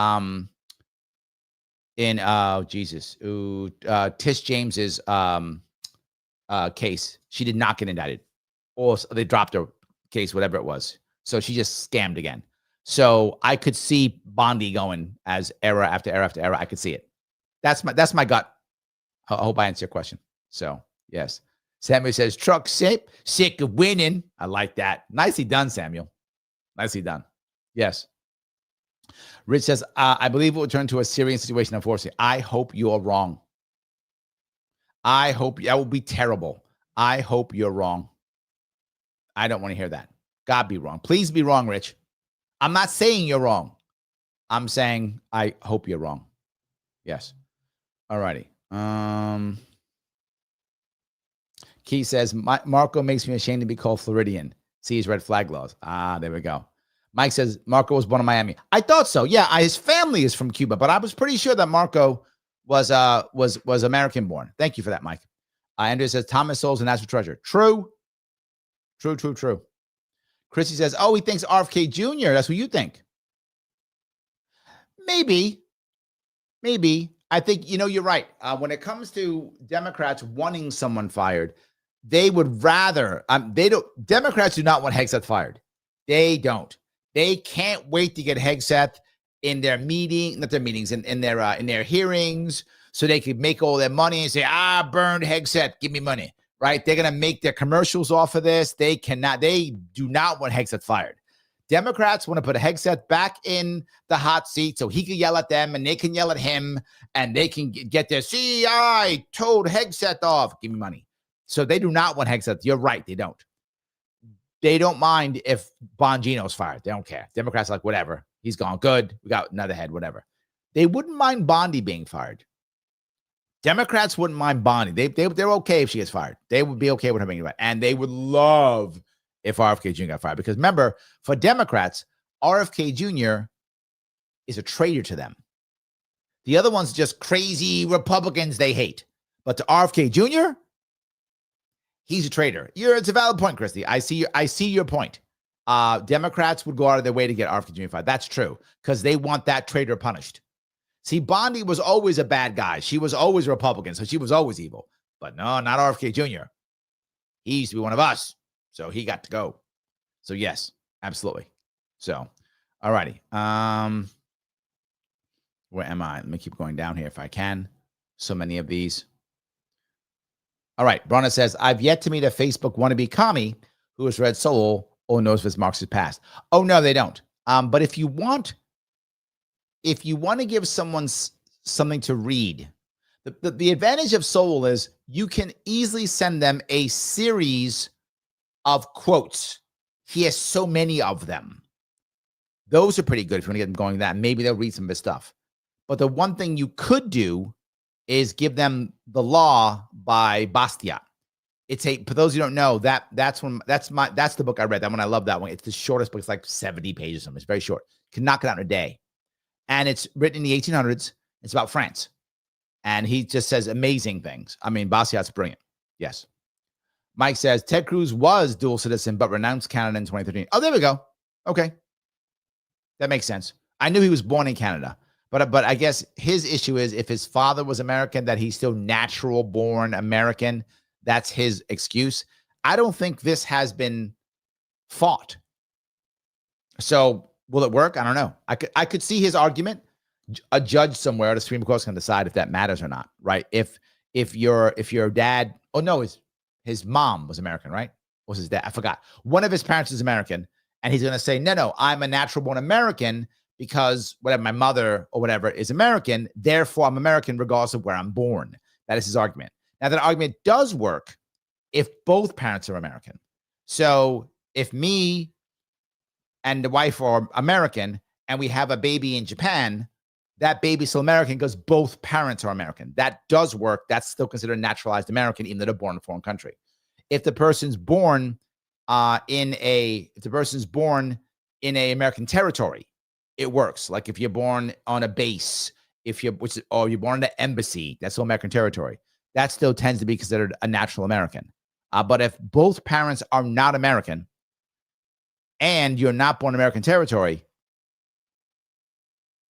Tish James's case. She did not get indicted, or they dropped her case, whatever it was. So she just scammed again. So I could see Bondi going as era after era after era. I could see it. That's my gut. I hope I answer your question. So yes, Samuel says truck sick of winning. I like that. Nicely done, Samuel. Nicely done. Yes. Rich says, I believe it will turn to a Syrian situation, unfortunately. I hope you're wrong. I hope that will be terrible. I hope you're wrong. I don't want to hear that. God be wrong. Please be wrong, Rich. I'm not saying you're wrong. I'm saying I hope you're wrong. Yes. All righty. Key says, Marco makes me ashamed to be called Floridian. See his red flag laws. There we go. Mike says, Marco was born in Miami. I thought so. Yeah, his family is from Cuba, but I was pretty sure that Marco was American born. Thank you for that, Mike. Andrew says, Thomas Sowell's a national treasure. True. True. Chrissy says, he thinks RFK Jr. That's what you think. Maybe. I think, you're right. When it comes to Democrats wanting someone fired, they would rather, Democrats do not want Hegseth fired. They don't. They can't wait to get Hegseth in their in their hearings, so they could make all their money and say, burned Hegseth, give me money, right? They're going to make their commercials off of this. They do not want Hegseth fired. Democrats want to put Hegseth back in the hot seat so he can yell at them and they can yell at him and they can get their, see, I told Hegseth off, give me money. So they do not want Hegseth. You're right, they don't. They don't mind if Bongino's fired. They don't care. Democrats are like, whatever. He's gone. Good. We got another head, whatever. They wouldn't mind Bondi being fired. Democrats wouldn't mind Bondi. They're okay if she gets fired. They would be okay with her being fired. And they would love if RFK Jr. got fired. Because remember, for Democrats, RFK Jr. is a traitor to them. The other one's just crazy Republicans they hate. But to RFK Jr., he's a traitor. It's a valid point, Christy. I see your point. Democrats would go out of their way to get RFK Jr. fired. That's true, because they want that traitor punished. See, Bondi was always a bad guy. She was always a Republican, so she was always evil. But no, not RFK Jr. He used to be one of us, so he got to go. So yes, absolutely. So, all righty. Where am I? Let me keep going down here if I can. So many of these. All right. Bronna says, I've yet to meet a Facebook wannabe commie who has read Sowell or knows of his Marxist past. Oh, no, they don't. But if you want to give someone something to read, the advantage of Sowell is you can easily send them a series of quotes. He has so many of them. Those are pretty good if you want to get them going that. Maybe they'll read some of his stuff. But the one thing you could do is give them The Law by Bastiat. For those who don't know, that's the book I read. That one, I love that one. It's the shortest book. It's like 70 pages or something. It's very short. You can knock it out in a day. And it's written in the 1800s. It's about France. And he just says amazing things. I mean, Bastiat's brilliant. Yes. Mike says, Ted Cruz was dual citizen, but renounced Canada in 2013. Oh, there we go. Okay. That makes sense. I knew he was born in Canada. But I guess his issue is if his father was American, that he's still natural born American. That's his excuse. I don't think this has been fought. So will it work? I don't know. I could see his argument. a judge somewhere, the Supreme Court's going to decide if that matters or not, right? If your dad, oh no, his mom was American, right? Was his dad? I forgot. One of his parents is American, and he's going to say, no, I'm a natural born American because whatever, my mother or whatever is American, therefore I'm American regardless of where I'm born. That is his argument. Now that argument does work if both parents are American. So if me and the wife are American and we have a baby in Japan, that baby's still American because both parents are American. That does work. That's still considered naturalized American, even though they're born in a foreign country. If the person's born in a American territory, it works. Like if you're born on a base, you're born in an embassy, that's still American territory. That still tends to be considered a natural American. But if both parents are not American and you're not born in American territory,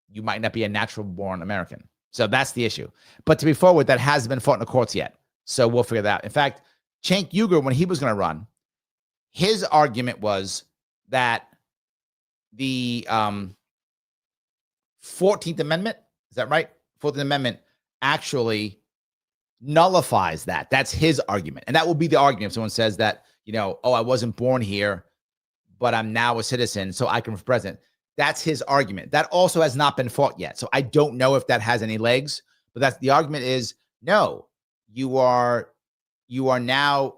you might not be a natural born American. So that's the issue. But to be forward, that hasn't been fought in the courts yet. So we'll figure that out. In fact, Cenk Uygur, when he was going to run, his argument was that the 14th Amendment, is that right? 14th Amendment actually nullifies that. That's his argument. And that will be the argument if someone says that, I wasn't born here, but I'm now a citizen, so I can run for president. That's his argument. That also has not been fought yet. So I don't know if that has any legs, but that's the argument is no, you are now,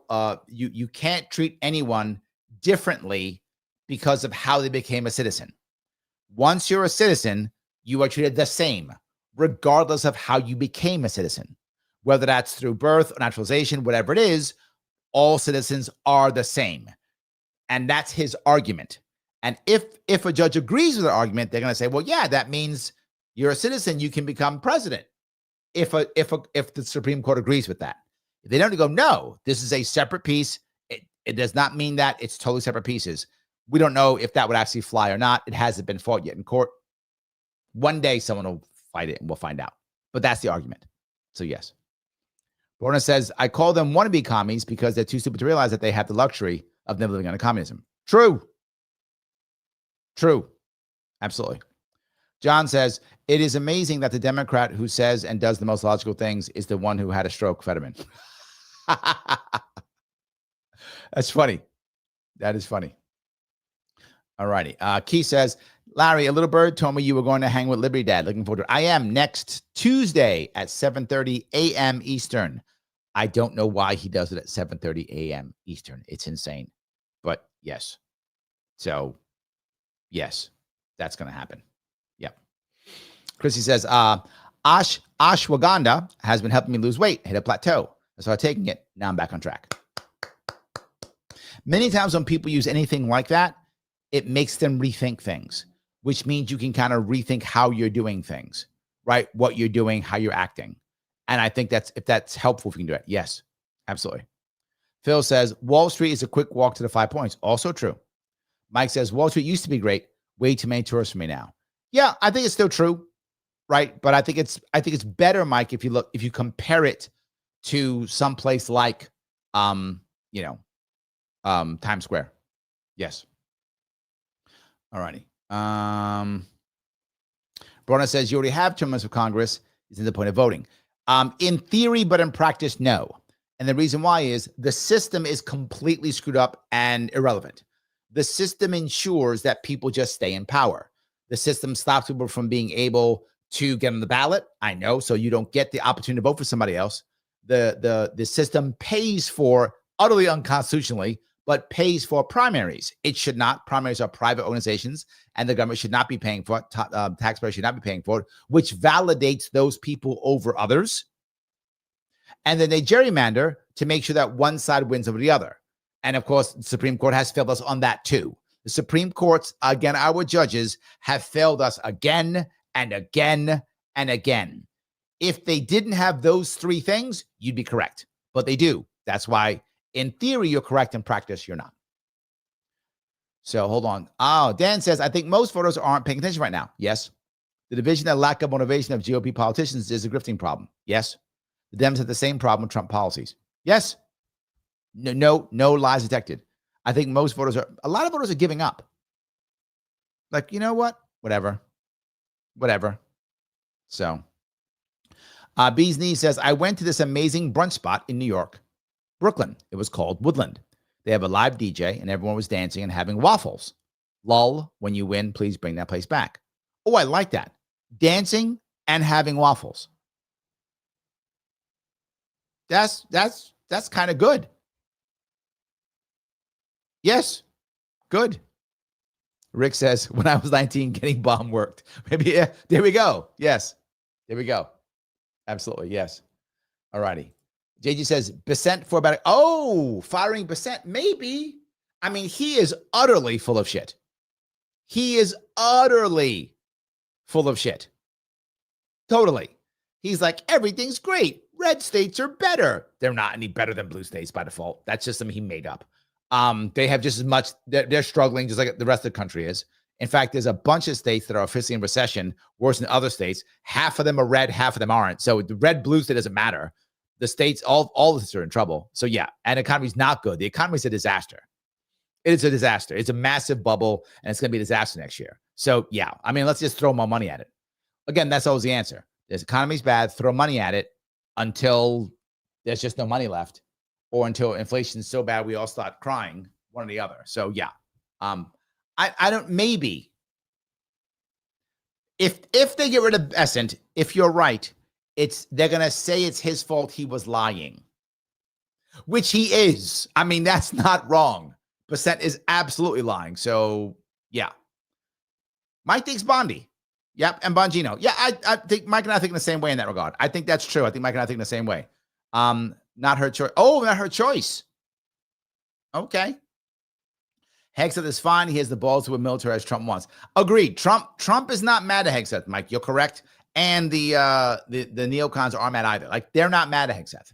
you can't treat anyone differently because of how they became a citizen. Once you're a citizen, you are treated the same, regardless of how you became a citizen. Whether that's through birth or naturalization, whatever it is, all citizens are the same. And that's his argument. And if a judge agrees with the argument, they're going to say, well, yeah, that means you're a citizen, you can become president. If the Supreme Court agrees with that. If they don't go, no, this is a separate piece. It does not mean that it's totally separate pieces. We don't know if that would actually fly or not. It hasn't been fought yet in court. One day someone will fight it and we'll find out. But that's the argument. So yes. Borna says, I call them wannabe commies because they're too stupid to realize that they have the luxury of never living under communism. True. Absolutely. John says, it is amazing that the Democrat who says and does the most logical things is the one who had a stroke, Fetterman. That's funny. That is funny. All righty. Key says, Larry, a little bird told me you were going to hang with Liberty Dad. Looking forward to it. I am next Tuesday at 7:30 a.m. Eastern. I don't know why he does it at 7:30 a.m. Eastern. It's insane. But yes. So, yes, that's going to happen. Yep. Chrissy says, ashwagandha has been helping me lose weight, hit a plateau. I started taking it. Now I'm back on track. Many times when people use anything like that, it makes them rethink things, which means you can kind of rethink how you're doing things, right? What you're doing, how you're acting. And I think if that's helpful, if you can do it. Yes, absolutely. Phil says, Wall Street is a quick walk to the 5 points. Also true. Mike says, Wall Street used to be great. Way too many tourists for me now. Yeah, I think it's still true, right? But I think it's better, Mike, if you compare it to some place like, Times Square. Yes. All righty. Brona says, you already have 2 months of Congress. Isn't the point of voting? In theory, but in practice, no. And the reason why is the system is completely screwed up and irrelevant. The system ensures that people just stay in power. The system stops people from being able to get on the ballot. I know, so you don't get the opportunity to vote for somebody else. The system pays for, utterly unconstitutionally, but pays for primaries. It should not. Primaries are private organizations, and the government should not be paying for it. Taxpayers should not be paying for it, which validates those people over others. And then they gerrymander to make sure that one side wins over the other. And of course, the Supreme Court has failed us on that too. The Supreme Courts, again, our judges have failed us again and again and again. If they didn't have those 3 things, you'd be correct. But they do. That's why, in theory, you're correct. In practice, you're not. So hold on. Oh, Dan says, I think most voters aren't paying attention right now. Yes. The division and lack of motivation of GOP politicians is a grifting problem. Yes. The Dems have the same problem with Trump policies. Yes. No lies detected. I think a lot of voters are giving up. Like, you know what? Whatever. So, Bee's Knee says, I went to this amazing brunch spot in New York, Brooklyn. It was called Woodland. They have a live DJ and everyone was dancing and having waffles. Lol, when you win, please bring that place back. Oh, I like that. Dancing and having waffles. That's kind of good. Yes, good. Rick says, when I was 19, getting bomb worked. Maybe, yeah, there we go. Yes, there we go. Absolutely, yes. All righty. JG says, Bissent for about, firing Bissent, maybe. I mean, he is utterly full of shit. He is utterly full of shit. Totally. He's like, everything's great. Red states are better. They're not any better than blue states by default. That's just something he made up. They have just as much, they're struggling just like the rest of the country is. In fact, there's a bunch of states that are officially in recession, worse than other states. Half of them are red, half of them aren't. So the red, blue state doesn't matter. The states, all of us are in trouble. So yeah, and the economy's not good. The economy's a disaster. It is a disaster. It's a massive bubble, and it's going to be a disaster next year. So yeah, I mean, let's just throw more money at it. Again, that's always the answer. The economy's bad, throw money at it until there's just no money left, or until inflation's so bad we all start crying, one or the other. So yeah, I don't, maybe if they get rid of Essent, if you're right, they're gonna say it's his fault, he was lying, which he is. I mean, that's not wrong. Bissent is absolutely lying. So yeah, Mike thinks Bondi. Yep, and Bongino. Yeah, I think Mike and I think in the same way in that regard. I think that's true. I think Mike and I think in the same way. Not her choice. Oh, not her choice. Okay. Hegseth is fine. He has the balls to a military as Trump wants. Agreed. Trump is not mad at Hegseth, Mike. You're correct. And the neocons aren't mad either. Like, they're not mad at Hegseth.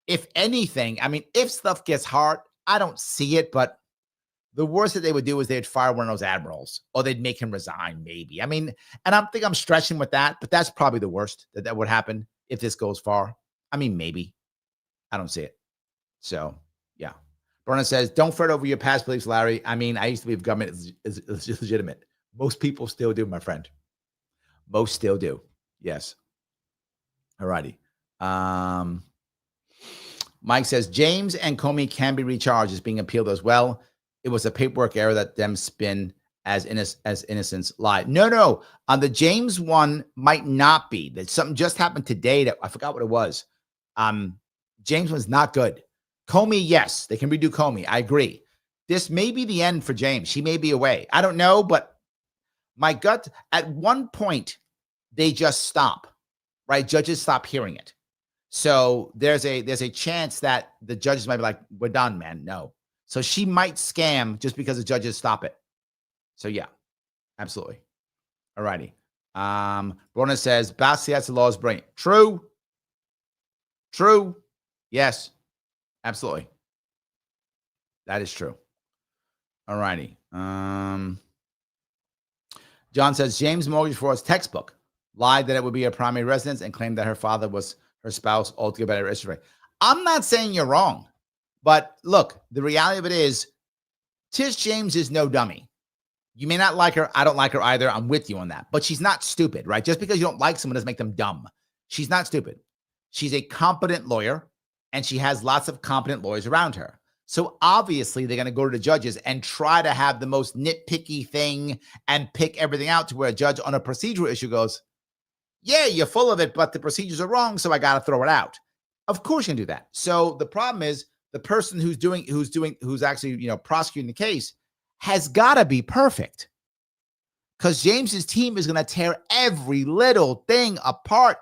If anything, I mean, if stuff gets hard, I don't see it, but the worst that they would do is they'd fire one of those admirals, or they'd make him resign, maybe. I mean, and I think I'm stretching with that, but that's probably the worst that would happen if this goes far. I mean, maybe. I don't see it. So, yeah. Brennan says, don't fret over your past beliefs, Larry. I mean, I used to believe government is legitimate. Most people still do, my friend. Most still do. Yes. All righty. Mike says, James and Comey can be recharged as being appealed as well. It was a paperwork error that them spin as innocence lie. No. On the James one might not be. That something just happened today that I forgot what it was. James was not good. Comey, yes, they can redo Comey. I agree. This may be the end for James. She may be away. I don't know, but my gut, at one point, they just stop, right? Judges stop hearing it. So there's a chance that the judges might be like, we're done, man. No. So she might scam just because the judges stop it. So yeah, absolutely. All righty. Brona says, Bastiat's law is brilliant. True. Yes, absolutely. That is true. All righty. John says, James mortgage fraud's textbook lied that it would be a primary residence and claimed that her father was her spouse altogether better history. I'm not saying you're wrong, but look, the reality of it is Tish James is no dummy. You may not like her. I don't like her either. I'm with you on that, but she's not stupid, right? Just because you don't like someone doesn't make them dumb. She's not stupid. She's a competent lawyer, and she has lots of competent lawyers around her. So obviously they're going to go to the judges and try to have the most nitpicky thing and pick everything out to where a judge on a procedural issue goes, yeah, you're full of it, but the procedures are wrong, so I got to throw it out. Of course you can do that. So the problem is the person who's actually, prosecuting the case has got to be perfect, because James's team is going to tear every little thing apart,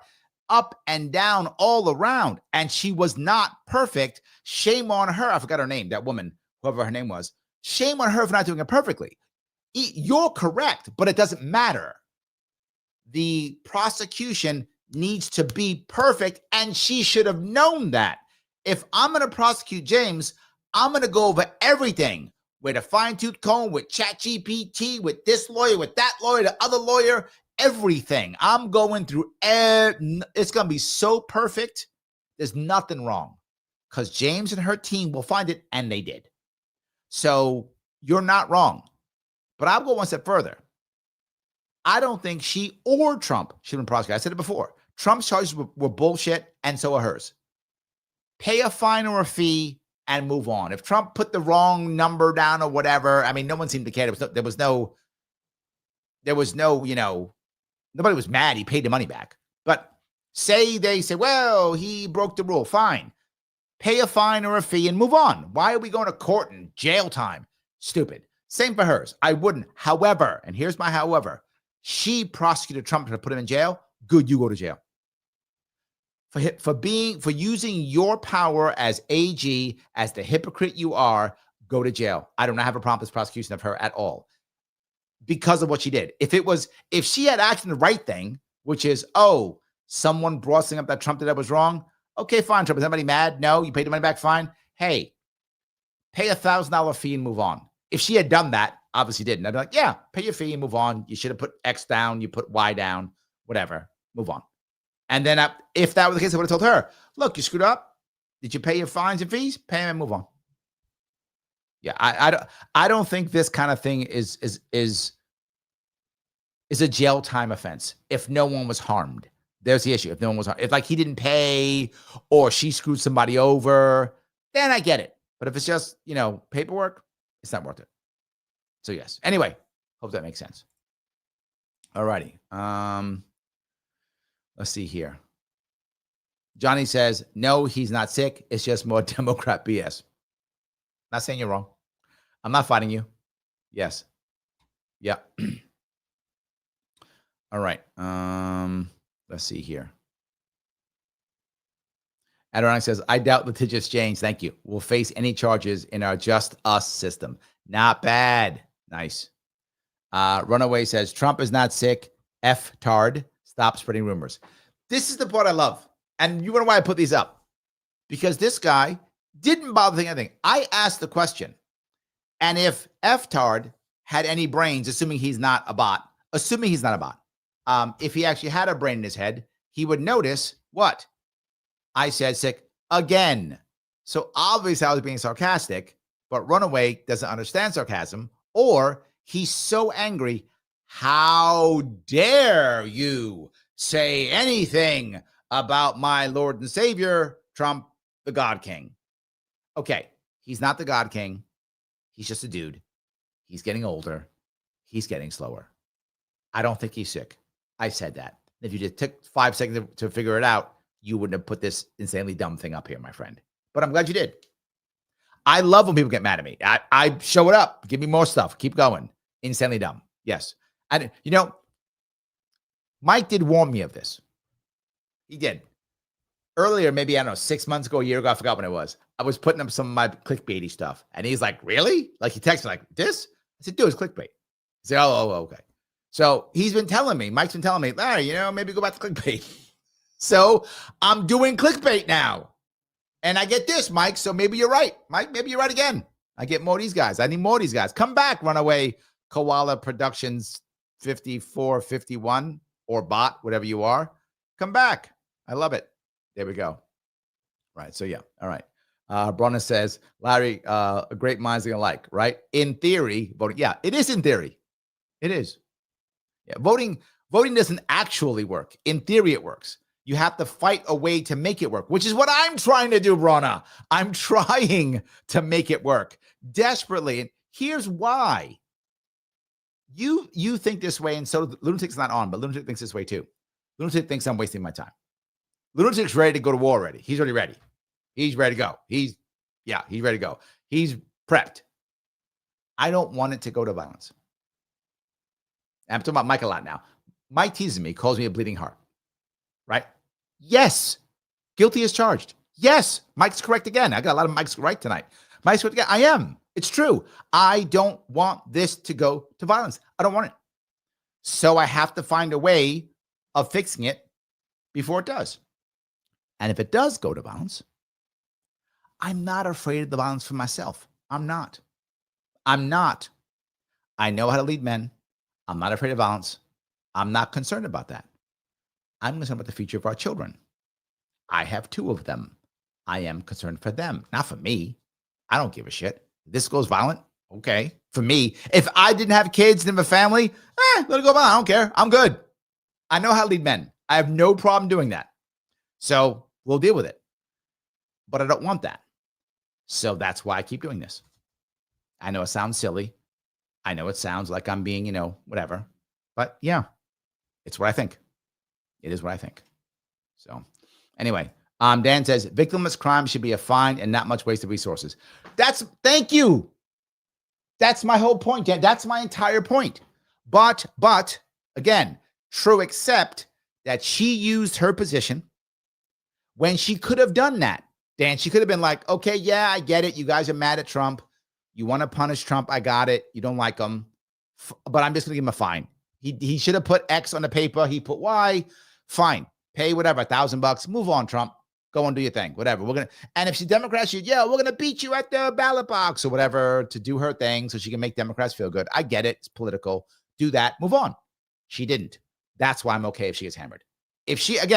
up and down, all around. And she was not perfect. Shame on her. I forgot her name, that woman, whoever her name was. Shame on her for not doing it perfectly. You're correct, but it doesn't matter. The prosecution needs to be perfect, and she should have known that. If I'm going to prosecute James, I'm going to go over everything with a fine-tooth comb, with ChatGPT, with this lawyer, with that lawyer, the other lawyer, everything. I'm going through it's going to be so perfect. There's nothing wrong, because James and her team will find it, and they did. So you're not wrong. But I'll go one step further. I don't think she or Trump should have been prosecuted. I said it before. Trump's charges were bullshit, and so are hers. Pay a fine or a fee and move on. If Trump put the wrong number down or whatever, I mean, no one seemed to care. There was no, nobody was mad. He paid the money back. But they say, well, he broke the rule. Fine. Pay a fine or a fee and move on. Why are we going to court and jail time? Stupid. Same for hers. I wouldn't. However, and here's my however, she prosecuted Trump to put him in jail. Good, you go to jail. For using your power as AG, as the hypocrite you are, go to jail. I do not have a problem with this prosecution of her at all because of what she did. If she had acted the right thing, which is, someone brought something up that Trump did that was wrong. Okay, fine, Trump. Is anybody mad? No, you paid the money back, fine. Hey, pay $1,000 fee and move on. If she had done that, obviously didn't. I'd be like, yeah, pay your fee and move on. You should have put X down. You put Y down, whatever. Move on. And then if that was the case, I would have told her, look, you screwed up. Did you pay your fines and fees? Pay them and move on. Yeah, I don't think this kind of thing is a jail time offense if no one was harmed. There's the issue. If no one was harmed. If like he didn't pay or she screwed somebody over, then I get it. But if it's just, paperwork, it's not worth it. So yes. Anyway, hope that makes sense. All righty. Let's see here. Johnny says, no, he's not sick. It's just more Democrat BS. Not saying you're wrong. I'm not fighting you. Yes. Yeah. All right. Let's see here. Adoronic says, I doubt litigious James, thank you, will face any charges in our Just Us system. Not bad. Nice. Runaway says, Trump is not sick. F-tard. Stop spreading rumors. This is the part I love. And you know why I put these up? Because this guy didn't bother thinking anything. I asked the question. And if F-tard had any brains, assuming he's not a bot, if he actually had a brain in his head, he would notice what? I said sick again. So obviously I was being sarcastic, but Runaway doesn't understand sarcasm, or he's so angry. How dare you say anything about my Lord and Savior, Trump, the God King? Okay, he's not the God King. He's just a dude. He's getting older. He's getting slower. I don't think he's sick. I said that. If you just took 5 seconds to figure it out, you wouldn't have put this insanely dumb thing up here, my friend. But I'm glad you did. I love when people get mad at me. I show it up. Give me more stuff. Keep going. Insanely dumb. Yes. And, Mike did warn me of this. He did. Earlier, maybe, I don't know, 6 months ago, a year ago, I forgot when it was. I was putting up some of my clickbaity stuff. And he's like, really? Like, he texted me like, this? I said, dude, it's clickbait. He said, oh, okay. So Mike's been telling me, Larry, maybe go back to clickbait. So I'm doing clickbait now. And I get this, Mike. So maybe you're right. Mike, maybe you're right again. I get more of these guys. I need more of these guys. Come back, Runaway Koala Productions 54, 51, or bot, whatever you are. Come back. I love it. There we go. Right. So yeah. All right. Bronna says, Larry, great minds are gonna like, right? In theory, voting. Yeah, it is in theory. It is. Yeah, voting doesn't actually work. In theory, it works. You have to fight a way to make it work, which is what I'm trying to do, Bronna. I'm trying to make it work desperately. And here's why. You think this way, and so Lunatic's not on, but Lunatic thinks this way too. Lunatic thinks I'm wasting my time. Lunatic's ready to go to war already. He's already ready. He's ready to go. He's ready to go. He's prepped. I don't want it to go to violence. I'm talking about Mike a lot now. Mike teases me, calls me a bleeding heart. Right? Yes. Guilty as charged. Yes. Mike's correct again. I got a lot of Mike's right tonight. Mike's correct again. I am. It's true. I don't want this to go to violence. I don't want it. So I have to find a way of fixing it before it does. And if it does go to violence, I'm not afraid of the violence for myself. I'm not. I know how to lead men. I'm not afraid of violence. I'm not concerned about that. I'm concerned about the future of our children. I have 2 of them. I am concerned for them, not for me. I don't give a shit. If this goes violent, Okay. For me, if I didn't have kids and have a family, let it go by. I don't care. I'm good. I know how to lead men. I have no problem doing that. So we'll deal with it. But I don't want that. So that's why I keep doing this. I know it sounds silly. I know it sounds like I'm being, whatever. But yeah, it's what I think. It is what I think. So anyway, Dan says, victimless crime should be a fine and not much waste of resources. Thank you. That's my whole point, Dan. That's my entire point. But again, true, except that she used her position when she could have done that. Dan, she could have been like, okay, yeah, I get it. You guys are mad at Trump. You want to punish Trump. I got it. You don't like him. But I'm just going to give him a fine. He should have put X on the paper. He put Y. Fine. Pay whatever, $1,000. Move on, Trump. Go and do your thing. Whatever. And if she's Democrat, we're going to beat you at the ballot box or whatever to do her thing so she can make Democrats feel good. I get it. It's political. Do that. Move on. She didn't. That's why I'm okay if she gets hammered. If she had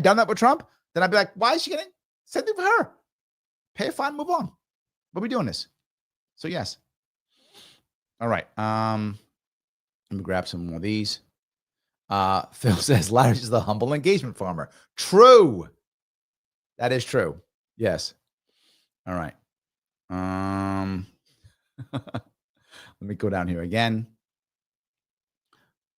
done that with Trump, then I'd be like, why is she getting something for her? Pay a fine, move on. What are we doing this? So yes. All right. Let me grab some more of these. Phil says Larry's is the humble engagement farmer. True. That is true. Yes. All right. Let me go down here again.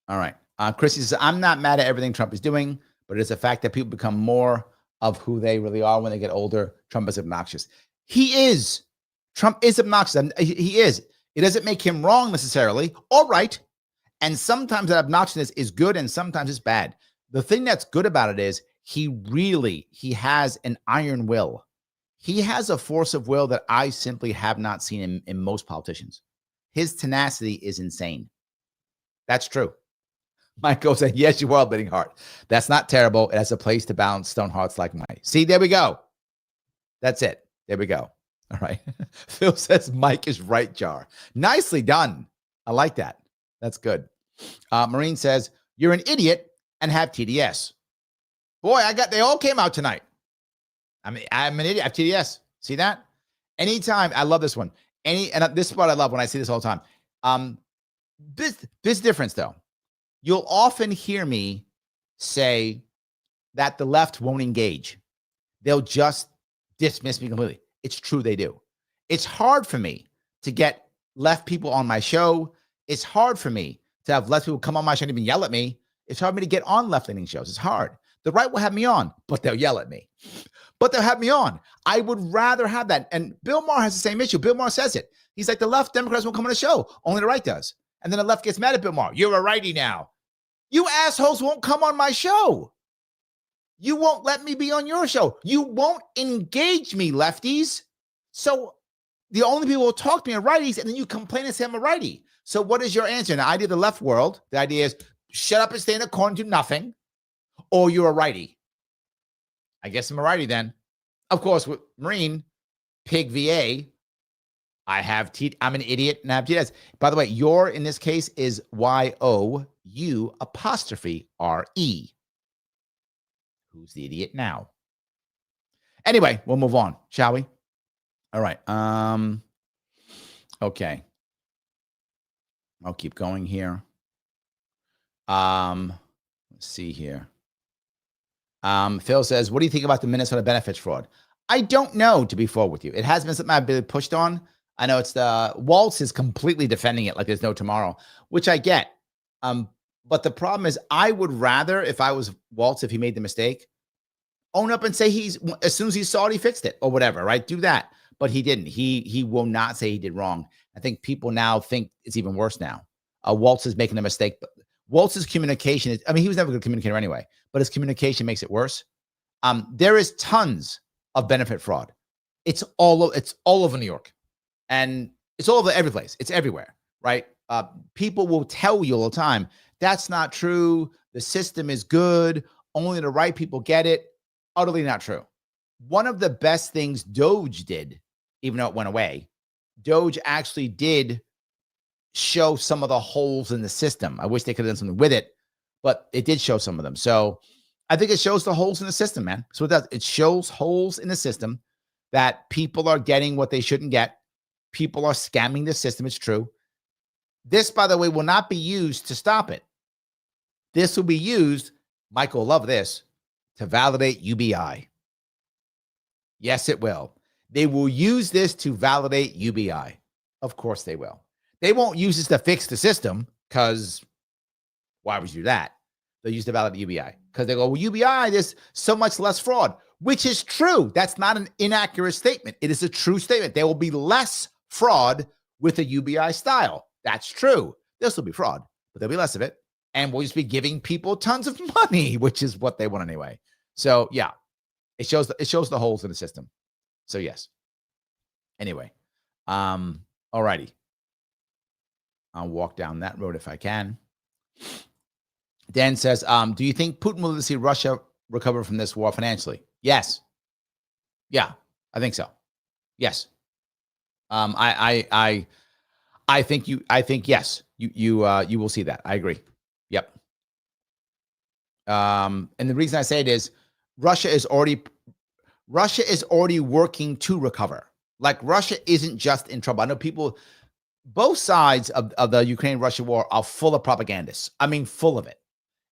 All right. Chrissy says, I'm not mad at everything Trump is doing, but it's a fact that people become more of who they really are when they get older. Trump is obnoxious. He is. Trump is obnoxious. He is. It doesn't make him wrong necessarily, or right. And sometimes that obnoxiousness is good and sometimes it's bad. The thing that's good about it is he has an iron will. He has a force of will that I simply have not seen in most politicians. His tenacity is insane. That's true. Michael saying, yes, you are bleeding heart. That's not terrible. It has a place to balance stone hearts like mine. See, there we go. That's it. There we go. All right. Phil says Mike is right, Jar. Nicely done. I like that. That's good. Maureen says, you're an idiot and have TDS. Boy, they all came out tonight. I'm an idiot. I have TDS. See that? Anytime. I love this one. And this is what I love when I see this all the time. This difference though. You'll often hear me say that the left won't engage. They'll just dismiss me completely. It's true, they do. It's hard for me to get left people on my show. It's hard for me to have left people come on my show and even yell at me. It's hard for me to get on left-leaning shows. It's hard. The right will have me on, but they'll yell at me. But they'll have me on. I would rather have that. And Bill Maher has the same issue. Bill Maher says it. He's like, the left Democrats won't come on the show. Only the right does. And then the left gets mad at Bill Maher. You're a righty now. You assholes won't come on my show. You won't let me be on your show. You won't engage me, lefties. So the only people who will talk to me are righties, and then you complain and say I'm a righty. So what is your answer? The idea of the left world, the idea is shut up and stay in a corner and do nothing, or you're a righty. I guess I'm a righty then. Of course, with Marine, Pig VA, I'm an idiot and I have TDS. By the way, your in this case is YOU''RE. Who's the idiot now? Anyway, we'll move on, shall we? All right. Okay. I'll keep going here. Let's see here. Phil says, what do you think about the Minnesota benefits fraud? I don't know, to be forward with you. It has been something I've been pushed on. I know it's Waltz is completely defending it like there's no tomorrow, which I get. But the problem is I would rather, if I was Waltz, if he made the mistake, own up and say as soon as he saw it, he fixed it or whatever, right? Do that. But he didn't. He will not say he did wrong. I think people now think it's even worse now. Waltz is making a mistake. But Waltz's communication is, he was never a good communicator anyway, but his communication makes it worse. There is tons of benefit fraud. It's all over New York. And it's all over every place. It's everywhere, right? People will tell you all the time, that's not true. The system is good. Only the right people get it. Utterly not true. One of the best things Doge did, even though it went away, Doge actually did show some of the holes in the system. I wish they could have done something with it, but it did show some of them. So I think it shows the holes in the system, man. So it does. It shows holes in the system that people are getting what they shouldn't get. people are scamming the system. It's true. This, by the way, will not be used to stop it. This will be used, Michael will love this, to validate UBI. Yes, it will. They will use this to validate UBI. Of course they will. They won't use this to fix the system, because why would you do that? They'll use to validate UBI because they go, well, UBI, there's so much less fraud, which is true. That's not an inaccurate statement. It is a true statement. There will be less fraud with a UBI style. That's true. There'll still be fraud, but there'll be less of it. And we'll just be giving people tons of money, which is what they want anyway. So yeah, it shows the holes in the system. So yes. Anyway, alrighty. I'll walk down that road if I can. Dan says, do you think Putin will see Russia recover from this war financially? Yes. Yeah, I think so. Yes. I think yes. You will see that. I agree. Yep. And the reason I say it is Russia is already working to recover. Like, Russia isn't just in trouble. I know people, both sides of the Ukraine-Russia war are full of propagandists. I mean, full of it.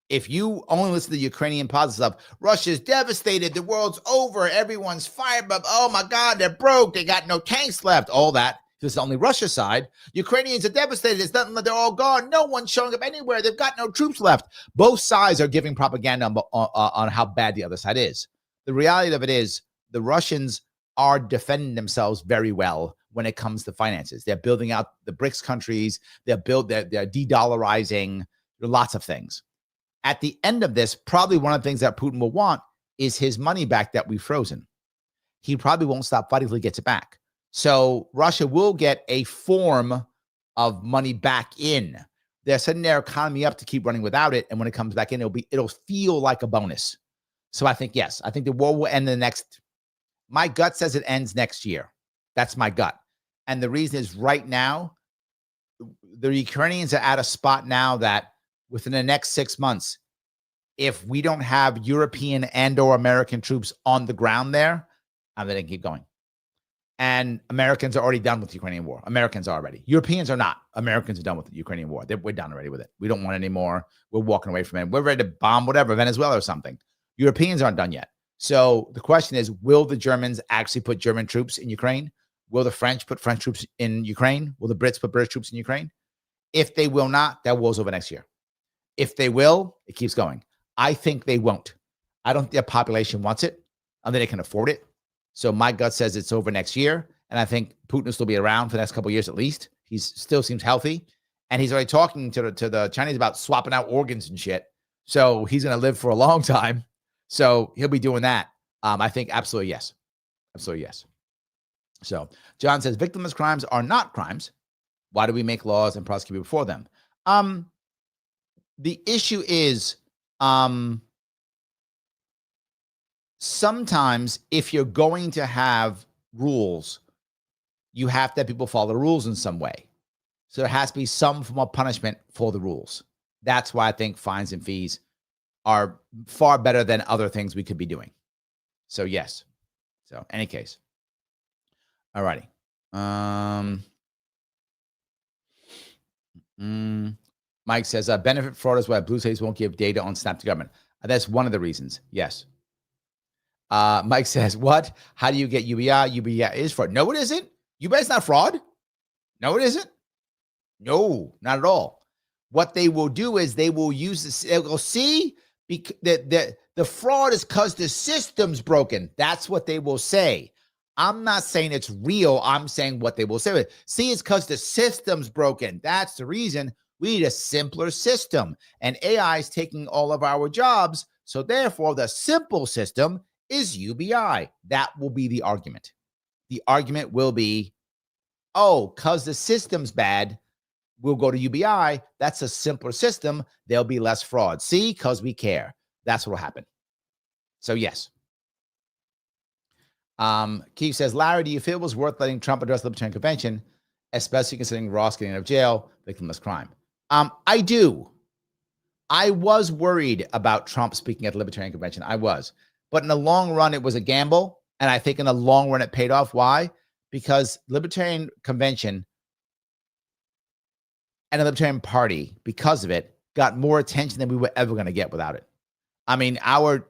If you only listen to the Ukrainian positive stuff, Russia's devastated, the world's over, everyone's fired up, oh my God, they're broke, they got no tanks left, all that. This is only Russia's side. Ukrainians are devastated, it's nothing, they're all gone, no one's showing up anywhere, they've got no troops left. Both sides are giving propaganda on how bad the other side is. The reality of it is the Russians are defending themselves very well when it comes to finances. They're building out the BRICS countries, they're de-dollarizing, lots of things. At the end of this, probably one of the things that Putin will want is his money back that we've frozen. He probably won't stop fighting until he gets it back. So Russia will get a form of money back in. They're setting their economy up to keep running without it, and when it comes back in, it'll feel like a bonus. So I think yes, I think the war will end my gut says it ends next year. That's my gut. And the reason is right now, the Ukrainians are at a spot now that within the next 6 months, if we don't have European and or American troops on the ground there, I'm going to keep going. And Americans are already done with the Ukrainian war. Americans are already. Europeans are not. Americans are done with the Ukrainian war. We're done already with it. We don't want any more. We're walking away from it. We're ready to bomb whatever, Venezuela or something. Europeans aren't done yet. So the question is, will the Germans actually put German troops in Ukraine? Will the French put French troops in Ukraine? Will the Brits put British troops in Ukraine? If they will not, that war's over next year. If they will, it keeps going. I think they won't. I don't think their population wants it. I think they can afford it. So my gut says it's over next year. And I think Putin will still be around for the next couple of years at least. He still seems healthy. And he's already talking to the Chinese about swapping out organs and shit. So he's going to live for a long time. So he'll be doing that. I think absolutely yes. Absolutely yes. So John says, victimless crimes are not crimes. Why do we make laws and prosecute people for them? The issue is sometimes if you're going to have rules, you have to have people follow the rules in some way. So there has to be some form of punishment for the rules. That's why I think fines and fees are far better than other things we could be doing. So yes. So any case. All righty. Mike says, benefit fraud is why blue states won't give data on Snap to government. That's one of the reasons. Yes. Mike says, what? How do you get UBI? UBI is fraud. No, it isn't. UBI is not fraud. No, it isn't. No, not at all. What they will do is they will use this. They'll go, see, the fraud is because the system's broken. That's what they will say. I'm not saying it's real. I'm saying what they will say. See, it's because the system's broken. That's the reason. We need a simpler system. And AI is taking all of our jobs. So therefore, the simple system is UBI. That will be the argument. The argument will be, oh, because the system's bad, we'll go to UBI. That's a simpler system. There'll be less fraud. See, because we care. That's what will happen. So yes. Keith says, Larry, do you feel it was worth letting Trump address the Libertarian Convention, especially considering Ross getting out of jail, victimless crime? I do. I was worried about Trump speaking at the Libertarian Convention. I was. But in the long run, it was a gamble. And I think in the long run, it paid off. Why? because Libertarian Convention and the Libertarian Party, because of it, got more attention than we were ever going to get without it. I mean, our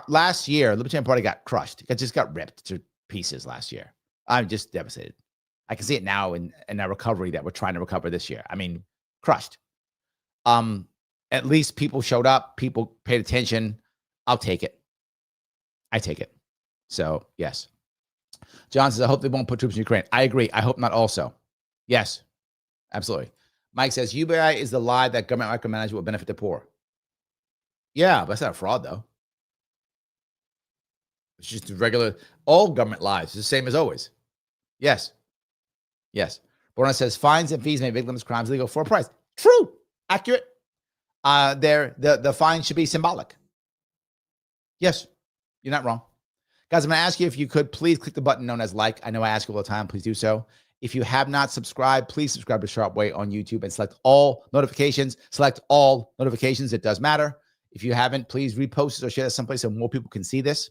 last year, Libertarian Party got crushed. It just got ripped to pieces last year. I'm just devastated. I can see it now in our recovery that we're trying to recover this year. I mean, crushed. At least people showed up. People paid attention. I'll take it. I take it. So, yes. John says, I hope they won't put troops in Ukraine. I agree. I hope not also. Yes, absolutely. Mike says, UBI is the lie that government micromanagement will benefit the poor. Yeah, but that's not a fraud, though. It's just regular, all government lies. It's the same as always. Yes. Yes. Borna says, fines and fees make victims' crimes legal for a price. True. Accurate. The fine should be symbolic. Yes. You're not wrong. Guys, I'm going to ask you if you could please click the button known as like. I know I ask you all the time. Please do so. If you have not subscribed, please subscribe to Sharpe Way on YouTube and select all notifications. Select all notifications. It does matter. If you haven't, please repost it or share it someplace so more people can see this.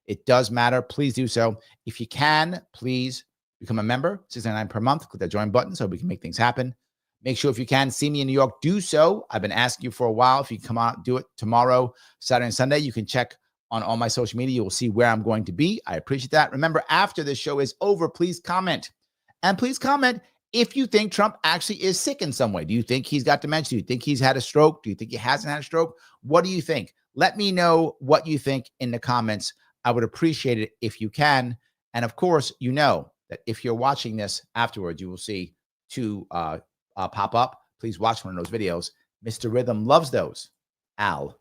It does matter. Please do so. If you can, please become a member. $6.99 per month. Click that join button so we can make things happen. Make sure if you can see me in New York, do so. I've been asking you for a while. If you come out, do it tomorrow, Saturday and Sunday. You can check on all my social media. You will see where I'm going to be. I appreciate that. Remember, after this show is over, please comment. And please comment if you think Trump actually is sick in some way. Do you think he's got dementia? Do you think he's had a stroke? Do you think he hasn't had a stroke? What do you think? Let me know what you think in the comments. I would appreciate it if you can. And of course, you know that if you're watching this afterwards, you will see two pop up. Please watch one of those videos. Mr. Rhythm loves those. Al,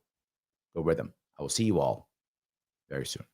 go Rhythm. I will see you all very soon.